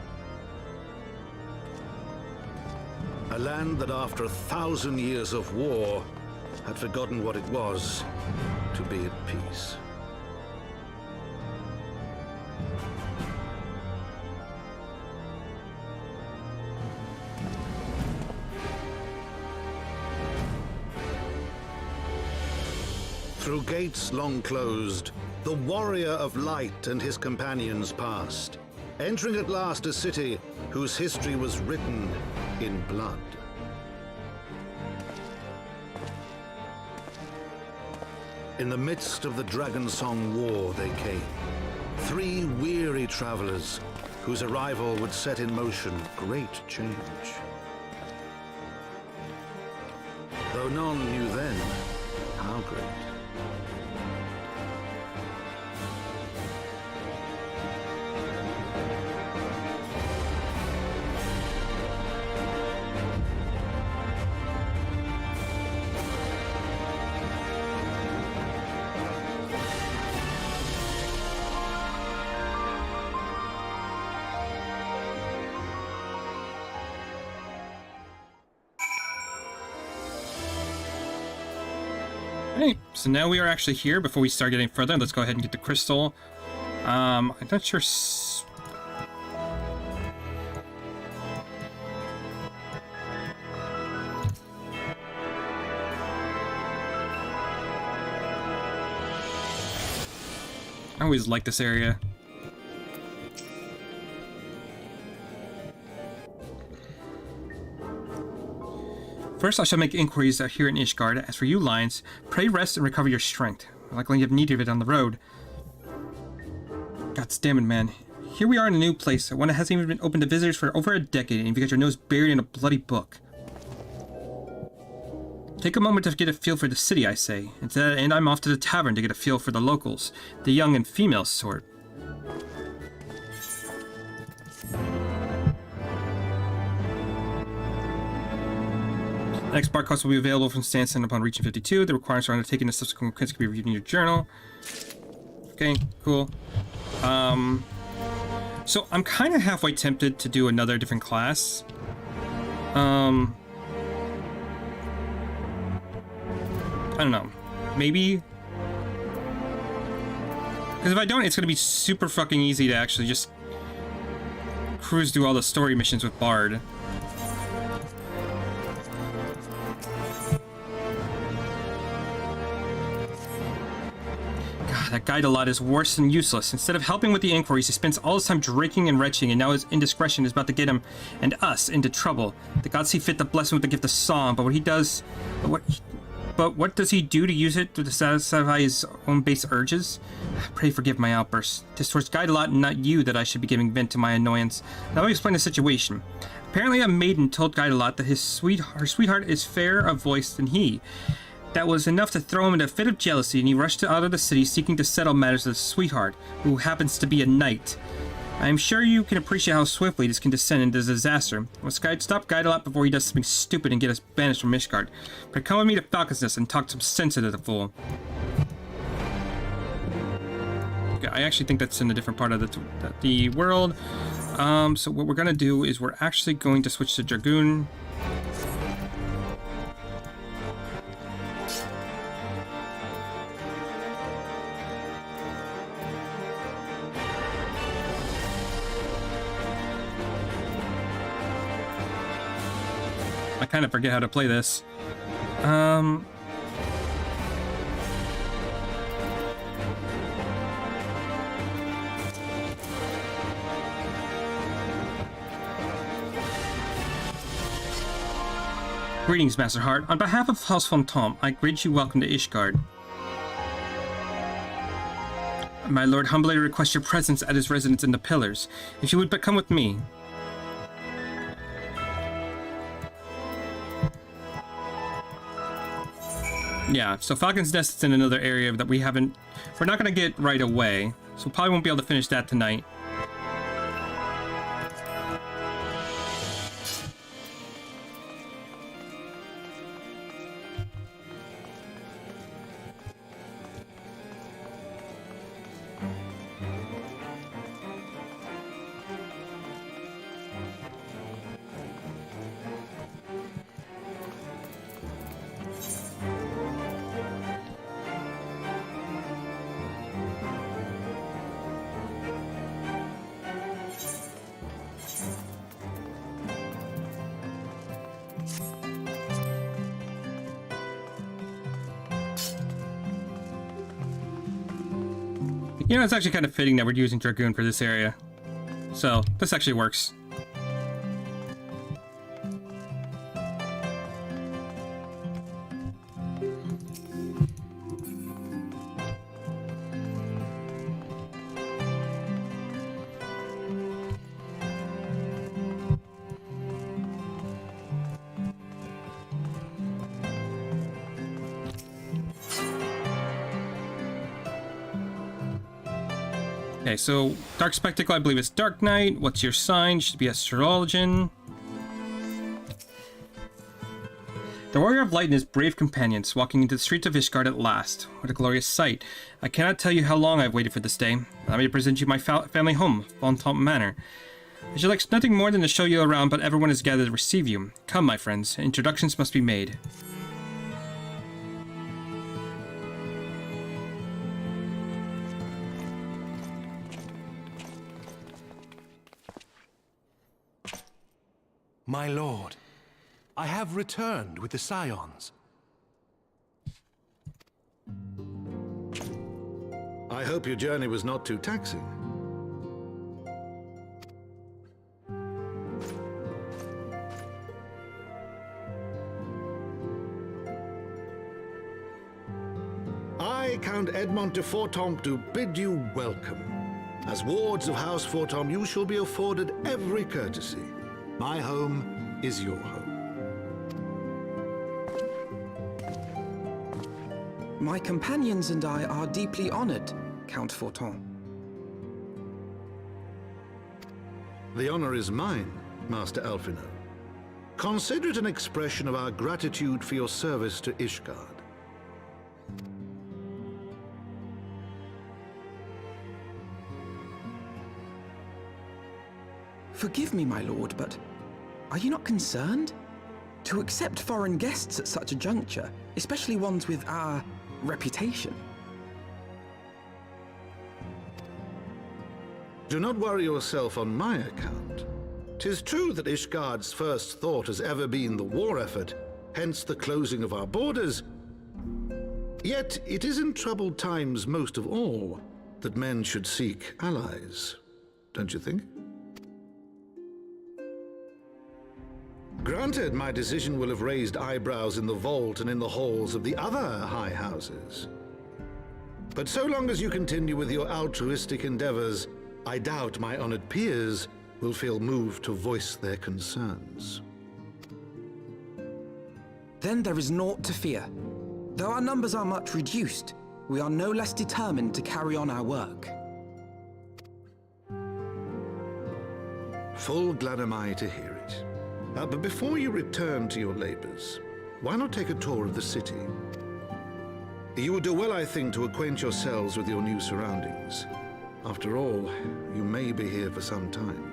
A land that after 1,000 years of war had forgotten what it was to be at peace. Through gates long closed, the warrior of light and his companions passed, entering at last a city whose history was written in blood. In the midst of the Dragonsong War they came, 3 weary travelers whose arrival would set in motion great change. Though none knew then how great. Alright, so now we are actually here. Before we start getting further, let's go ahead and get the crystal. I'm not sure. I always like this area. First, I shall make inquiries out here in Ishgard. As for you, Lions, pray rest and recover your strength. Likely you have need of it on the road. God damn it, man. Here we are in a new place, one that hasn't even been open to visitors for over a decade, and you've got your nose buried in a bloody book. Take a moment to get a feel for the city, I say. And to that end, I'm off to the tavern to get a feel for the locals, the young and female sort. Next bar quest will be available from Stanson upon reaching 52. The requirements for undertaking the subsequent quests can be reviewed in your journal. Okay, cool. So I'm kind of halfway tempted to do another different class. I don't know. Maybe Because if I don't, it's going to be super fucking easy to actually just cruise through all the story missions with Bard. God, that guide a lot is worse than useless. Instead of helping with the inquiries, he spends all his time drinking and retching, and now his indiscretion is about to get him and us into trouble. The gods see fit to bless him with the gift of song, but what does he do to use it to satisfy his own base urges? Pray forgive my outbursts. 'Tis towards Guidelot and not you that I should be giving vent to my annoyance. Now let me explain the situation. Apparently a maiden told Guidelot that her sweetheart is fairer of voice than he. That was enough to throw him into a fit of jealousy, and he rushed out of the city seeking to settle matters with his sweetheart, who happens to be a knight. I am sure you can appreciate how swiftly this can descend into disaster. Let's stop Guidelot before he does something stupid and get us banished from Ishgard. But come with me to Falcon's Nest and talk some sense into the fool. Okay, I actually think that's in a different part of the world. So what we're gonna do is we're actually going to switch to Dragoon. I kind of forget how to play this. Greetings, Master Hart. On behalf of House Fantôme, I greet you welcome to Ishgard. My lord humbly requests your presence at his residence in the Pillars. If you would but come with me. Yeah, so Falcon's Nest is in another area that we're not going to get right away, so we probably won't be able to finish that tonight. You know, it's actually kind of fitting that we're using Dragoon for this area. So, this actually works. Okay, so Dark Spectacle, I believe it's Dark Knight. What's your sign? Should be Astrologian. The Warrior of Light and his brave companions walking into the streets of Ishgard at last. What a glorious sight. I cannot tell you how long I've waited for this day. Allow me to present you my family home, Fantôme Manor. I should like nothing more than to show you around, but everyone is gathered to receive you. Come, my friends. Introductions must be made. My lord, I have returned with the Scions. I hope your journey was not too taxing. I, Count Edmond de Fortemps, do bid you welcome. As wards of House Fortemps, you shall be afforded every courtesy. My home is your home. My companions and I are deeply honored, Count Fortemps. The honor is mine, Master Alphino. Consider it an expression of our gratitude for your service to Ishgard. Forgive me, my lord, but are you not concerned? To accept foreign guests at such a juncture, especially ones with our reputation. Do not worry yourself on my account. 'Tis true that Ishgard's first thought has ever been the war effort, hence the closing of our borders. Yet it is in troubled times most of all that men should seek allies, don't you think? Granted, my decision will have raised eyebrows in the vault and in the halls of the other high houses. But so long as you continue with your altruistic endeavors, I doubt my honored peers will feel moved to voice their concerns. Then there is naught to fear. Though our numbers are much reduced, we are no less determined to carry on our work. Full glad am I to hear it. But before you return to your labors, why not take a tour of the city? You would do well, I think, to acquaint yourselves with your new surroundings. After all, you may be here for some time.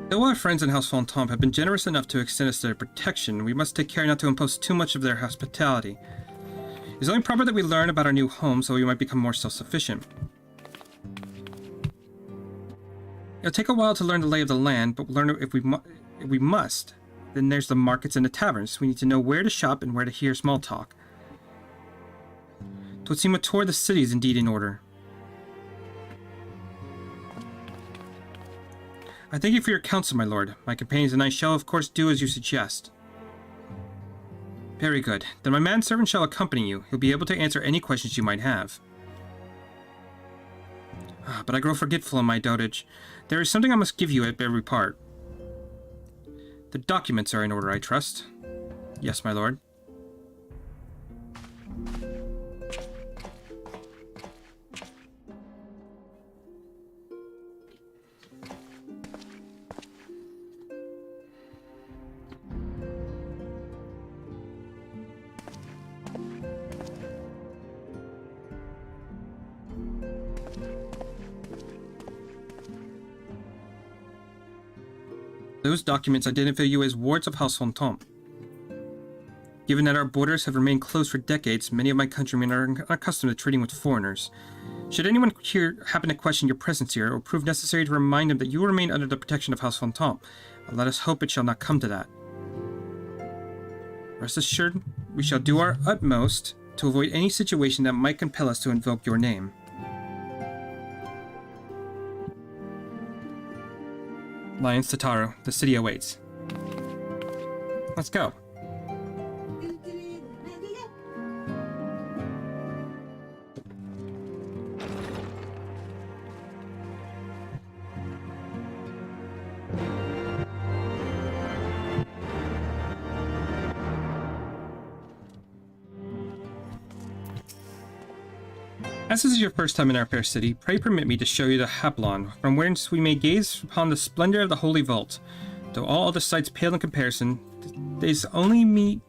Though our friends in House Fontaine have been generous enough to extend us their protection, we must take care not to impose too much of their hospitality. It is only proper that we learn about our new home so we might become more self-sufficient. It'll take a while to learn the lay of the land, but we'll learn it if we must. Then there's the markets and the taverns. We need to know where to shop and where to hear small talk. 'Twould seem a tour of the city is indeed in order. I thank you for your counsel, my lord. My companions and I shall, of course, do as you suggest. Very good. Then my manservant shall accompany you. He'll be able to answer any questions you might have. But I grow forgetful in my dotage. There is something I must give you at every part. The documents are in order, I trust. Yes, my lord. Those documents identify you as wards of House Fontaine. Given that our borders have remained closed for decades, many of my countrymen are accustomed to trading with foreigners. Should anyone here happen to question your presence here, or prove necessary to remind them that you remain under the protection of House Fontaine, let us hope it shall not come to that. Rest assured, we shall do our utmost to avoid any situation that might compel us to invoke your name. Lions Tataru, the city awaits. Let's go. As this is your first time in our fair city, pray permit me to show you the Hablon, from whence we may gaze upon the splendor of the Holy Vault. Though all other sights pale in comparison, 'tis only meet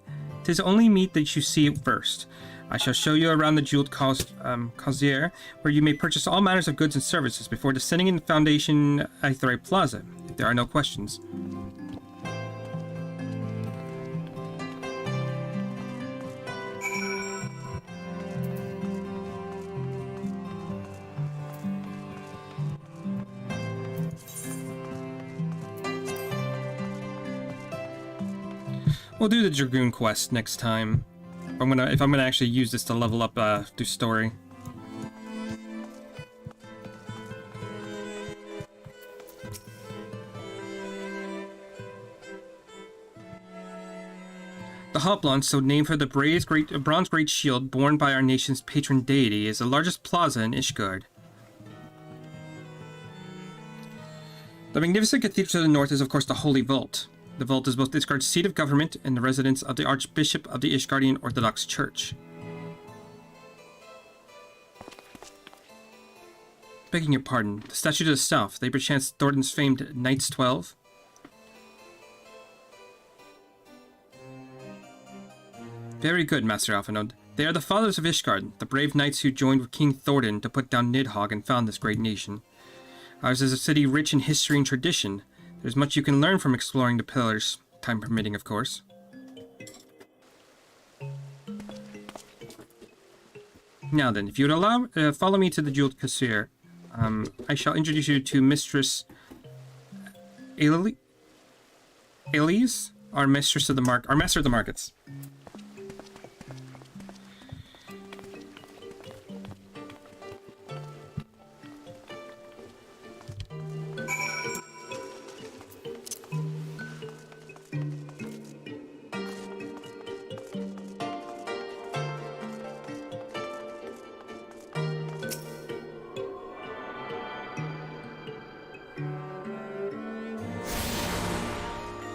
that you see it first. I shall show you around the jeweled Causier, where you may purchase all manners of goods and services before descending in the foundation Aetheri Plaza, if there are no questions. We'll do the Dragoon quest next time. If I'm gonna actually use this to level up through story. The Hoplon, so named for the bronze great shield borne by our nation's patron deity, is the largest plaza in Ishgard. The magnificent cathedral to the north is, of course, the Holy Vault. The vault is both Ishgard's seat of government and the residence of the Archbishop of the Ishgardian Orthodox Church. Begging your pardon, the statue to the south, they perchance Thornton's famed Knights 12? Very good, Master Alphinaud. They are the fathers of Ishgard, the brave knights who joined with King Thornton to put down Nidhogg and found this great nation. Ours is a city rich in history and tradition. There's much you can learn from exploring the pillars, time permitting, of course. Now then, if you would allow, follow me to the Jeweled Cassier, I shall introduce you to Mistress Elise, our Master of the Markets.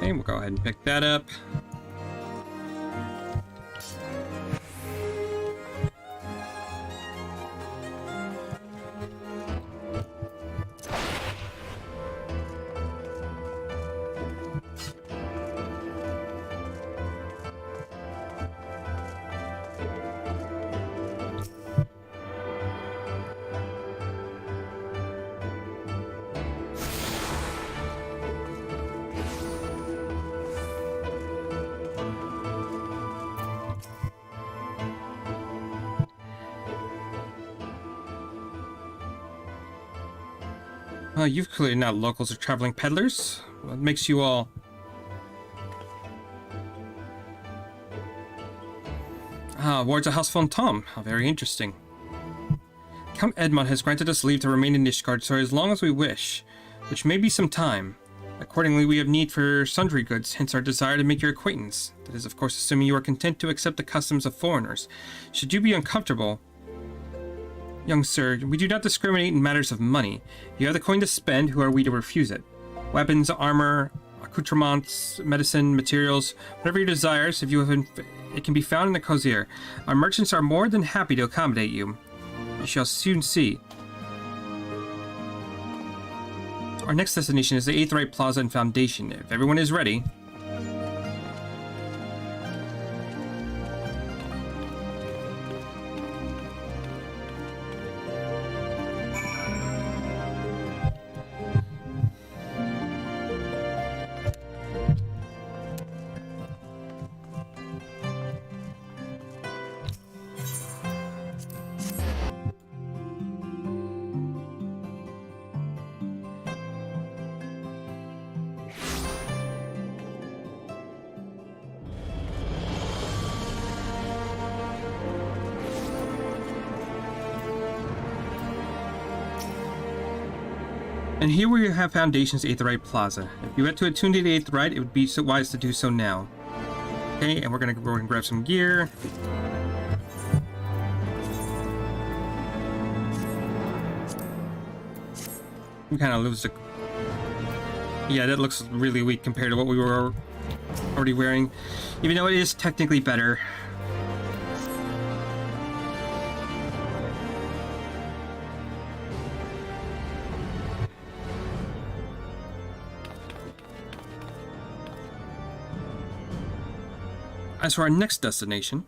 Okay, we'll go ahead and pick that up. You've clearly not locals or traveling peddlers. What makes you all... wards of House von Tom. How very interesting. Count Edmond has granted us leave to remain in Ishgard for as long as we wish, which may be some time. Accordingly, we have need for sundry goods, hence our desire to make your acquaintance. That is, of course, assuming you are content to accept the customs of foreigners. Should you be uncomfortable... Young sir, we do not discriminate in matters of money. You have the coin to spend, who are we to refuse it? Weapons, armor, accoutrements, medicine, materials, whatever your desires, if you have it can be found in the Cozier. Our merchants are more than happy to accommodate you. You shall soon see. Our next destination is the Aetheryte Plaza and Foundation. If everyone is ready... And here we have Foundation's Aetheryte Plaza. If you went to attune to the Aetheryte, it would be so wise to do so now. Okay, and we're gonna go and grab some gear. We kind of lose the... Yeah, that looks really weak compared to what we were already wearing. Even though it is technically better. As for our next destination,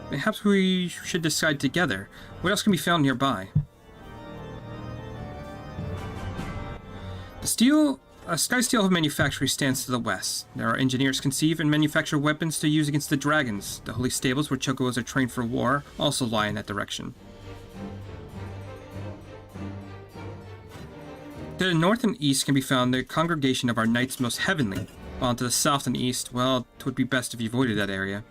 perhaps we should decide together. What else can be found nearby? The Sky Steel manufactory stands to the west. There are engineers conceive and manufacture weapons to use against the dragons. The holy stables where chocobos are trained for war also lie in that direction. To the north and east can be found the congregation of our Knights Most Heavenly. While to the south and east, well, it would be best if you avoided that area.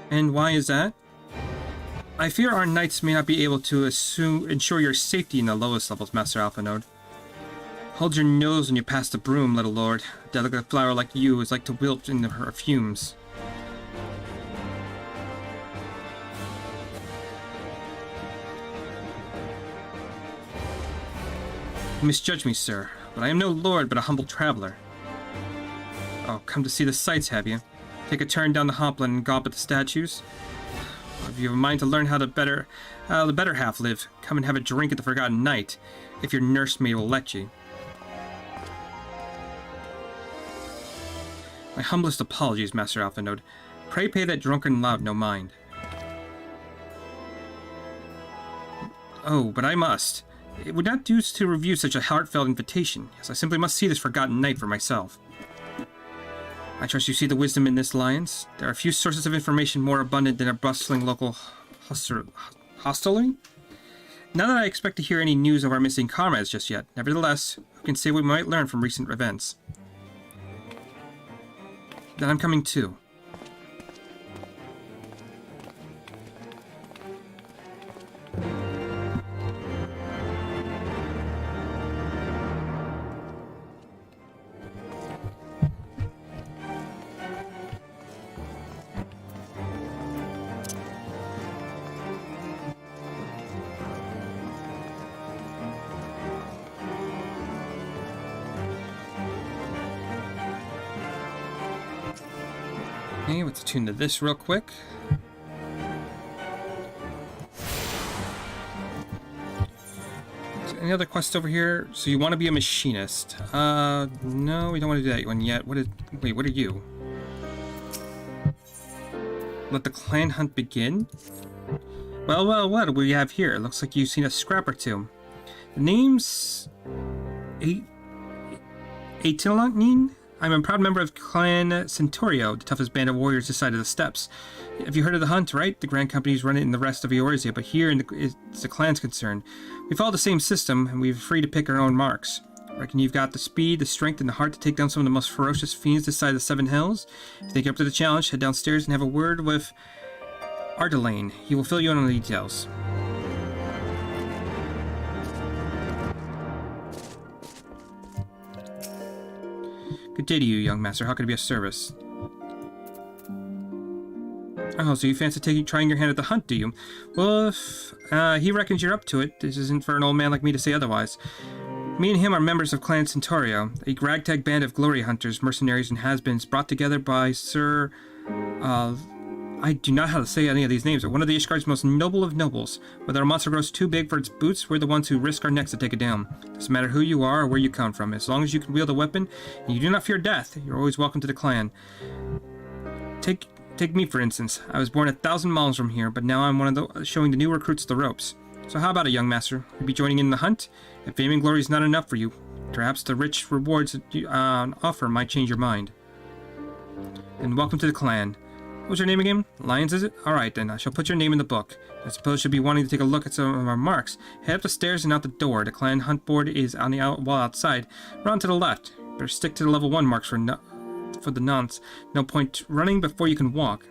And why is that? I fear our knights may not be able to ensure your safety in the lowest levels, Master Alphinaud. Hold your nose when you pass the broom, little lord. A delicate flower like you is like to wilt in her fumes. You misjudge me, sir, but I am no lord but a humble traveler. Oh, come to see the sights, have you? Take a turn down the Hoplin and gob at the statues? If you have a mind to learn how the better half live, come and have a drink at the Forgotten Night, if your nursemaid will let you. My humblest apologies, Master Alphanode. Pray pay that drunken lout no mind. Oh, but I must. It would not do to review such a heartfelt invitation. Yes, I simply must see this Forgotten Night for myself. I trust you see the wisdom in this, Lions. There are few sources of information more abundant than a bustling local hostelry. Not that I expect to hear any news of our missing comrades just yet. Nevertheless, who can say what we might learn from recent events? Then I'm coming too. Okay, let's tune to this real quick. So any other quests over here? So you want to be a machinist? No, we don't want to do that one yet. Wait, what are you? Let the clan hunt begin? Well, what do we have here? Looks like you've seen a scrap or two. The name's... Aitilanin? I'm a proud member of Clan Centaurio, the toughest band of warriors this side of the steppes. Have you heard of the hunt, right? The Grand Companies run it in the rest of Eorzea, but here it's the clan's concern. We follow the same system, and we're free to pick our own marks. I reckon you've got the speed, the strength, and the heart to take down some of the most ferocious fiends this side of the Seven Hills? If you think you're up to the challenge, head downstairs and have a word with Ardelaine. He will fill you in on the details. Good day to you, young master. How can I be of service? Oh, so you fancy trying your hand at the hunt, do you? Well, if he reckons you're up to it, this isn't for an old man like me to say otherwise. Me and him are members of Clan Centaurio, a ragtag band of glory hunters, mercenaries, and has-beens brought together by Sir... I do not know how to say any of these names, but one of the Ishgard's most noble of nobles. Whether a monster grows too big for its boots, we're the ones who risk our necks to take it down. Doesn't matter who you are or where you come from. As long as you can wield a weapon, and you do not fear death, you're always welcome to the clan. Take me, for instance. I was born 1,000 miles from here, but now I'm one of the showing the new recruits the ropes. So how about it, young master? You'll be joining in the hunt? If fame and glory is not enough for you, perhaps the rich rewards offer might change your mind. And welcome to the clan. What was your name again? Lions, is it? Alright then, I shall put your name in the book. I suppose you'll be wanting to take a look at some of our marks. Head up the stairs and out the door. The clan hunt board is on the wall outside. Round to the left. Better stick to the level 1 marks for the nonce. No point running before you can walk.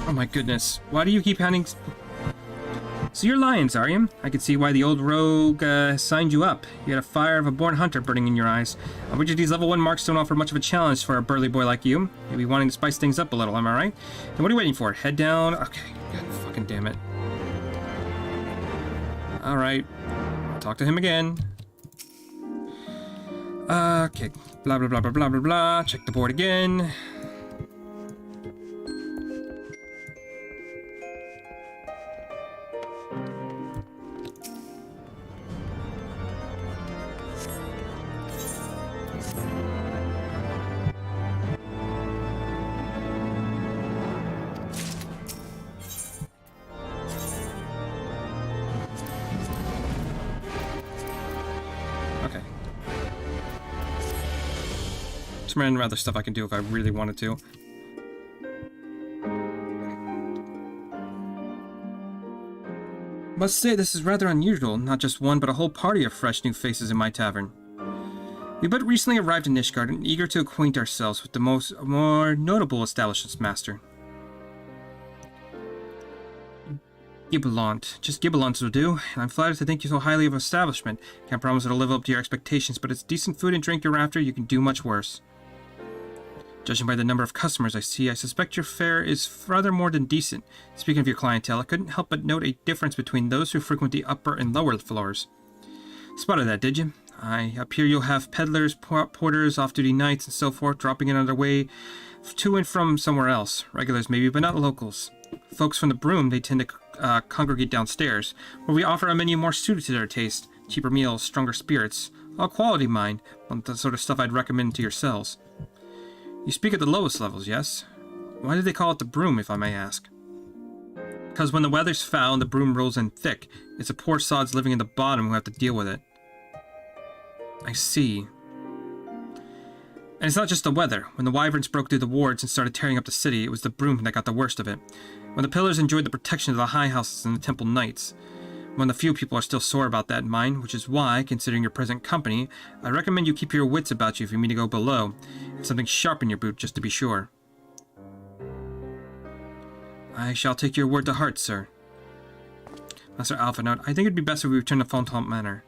Oh my goodness, why do you keep handing... So you're Lions, are you? I can see why the old rogue signed you up. You had a fire of a born hunter burning in your eyes. Which of these level 1 marks don't offer much of a challenge for a burly boy like you. You'll be wanting to spice things up a little, am I right? And what are you waiting for? Head down... Okay, god fucking damn it. Alright, talk to him again. Okay, blah blah blah blah blah blah blah. Check the board again. Some random other stuff I can do if I really wanted to. Must say this is rather unusual, not just one but a whole party of fresh new faces in my tavern. We but recently arrived in Ishgard and eager to acquaint ourselves with the more notable establishments, master. Gibelant. Just Gibelant will do, and I'm flattered to think you so highly of our establishment. Can't promise it'll live up to your expectations, but it's decent food and drink you're after, you can do much worse. Judging by the number of customers I see, I suspect your fare is rather more than decent. Speaking of your clientele, I couldn't help but note a difference between those who frequent the upper and lower floors. Spotted that, did you? Up here you'll have peddlers, porters, off-duty knights, and so forth, dropping in on their way to and from somewhere else. Regulars maybe, but not locals. Folks from the Broom, they tend to congregate downstairs, where we offer a menu more suited to their taste. Cheaper meals, stronger spirits. All quality, mind, but the sort of stuff I'd recommend to yourselves. You speak at the lowest levels, yes? Why do they call it the Broom, if I may ask? Because when the weather's foul and the broom rolls in thick, it's the poor sods living in the bottom who have to deal with it. I see. And it's not just the weather. When the wyverns broke through the wards and started tearing up the city, it was the Broom that got the worst of it. When the pillars enjoyed the protection of the high houses and the temple knights. When the few people are still sore about that in mind, which is why, considering your present company, I recommend you keep your wits about you if you mean to go below, and something sharp in your boot just to be sure. I shall take your word to heart, sir. Master Alphinaud, I think it'd be best if we return to Fontaine Manor.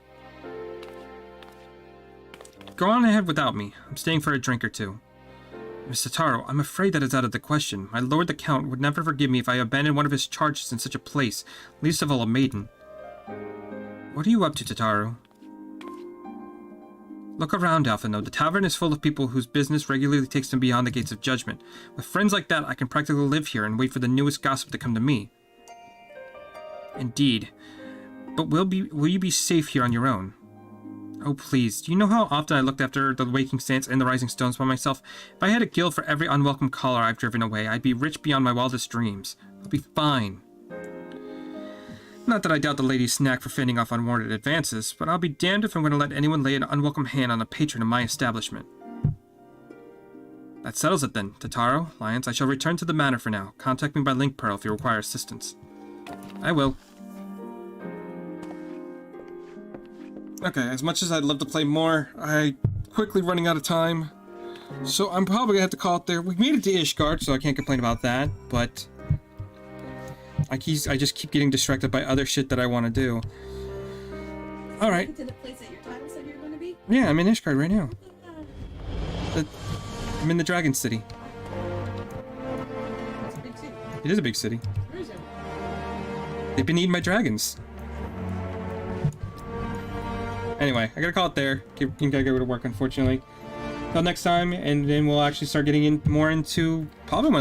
Go on ahead without me. I'm staying for a drink or two. Mr. Taro, I'm afraid that is out of the question. My lord the Count would never forgive me if I abandoned one of his charges in such a place, least of all a maiden. What are you up to, Tataru? Look around, Alphinaud. The tavern is full of people whose business regularly takes them beyond the gates of judgment. With friends like that, I can practically live here and wait for the newest gossip to come to me. Indeed. But will you be safe here on your own? Oh, please. Do you know how often I looked after the Waking Saints and the Rising Stones by myself? If I had a guild for every unwelcome caller I've driven away, I'd be rich beyond my wildest dreams. I'll be fine. Not that I doubt the lady's knack for fending off unwarranted advances, but I'll be damned if I'm going to let anyone lay an unwelcome hand on a patron of my establishment. That settles it then, Tataru. Lions, I shall return to the manor for now. Contact me by link pearl if you require assistance. I will. Okay, as much as I'd love to play more, I'm quickly running out of time. So I'm probably going to have to call it there. We made it to Ishgard, so I can't complain about that, but I just keep getting distracted by other shit that I want to do. Alright. To the place that your title said you were going to be? Yeah, I'm in Ishgard right now. I'm in the Dragon City. It's a big city. It is a big city. Where is it? They've been eating my dragons. Anyway, I gotta call it there. Gotta go to work, unfortunately. Till next time, and then we'll actually start getting more into probably one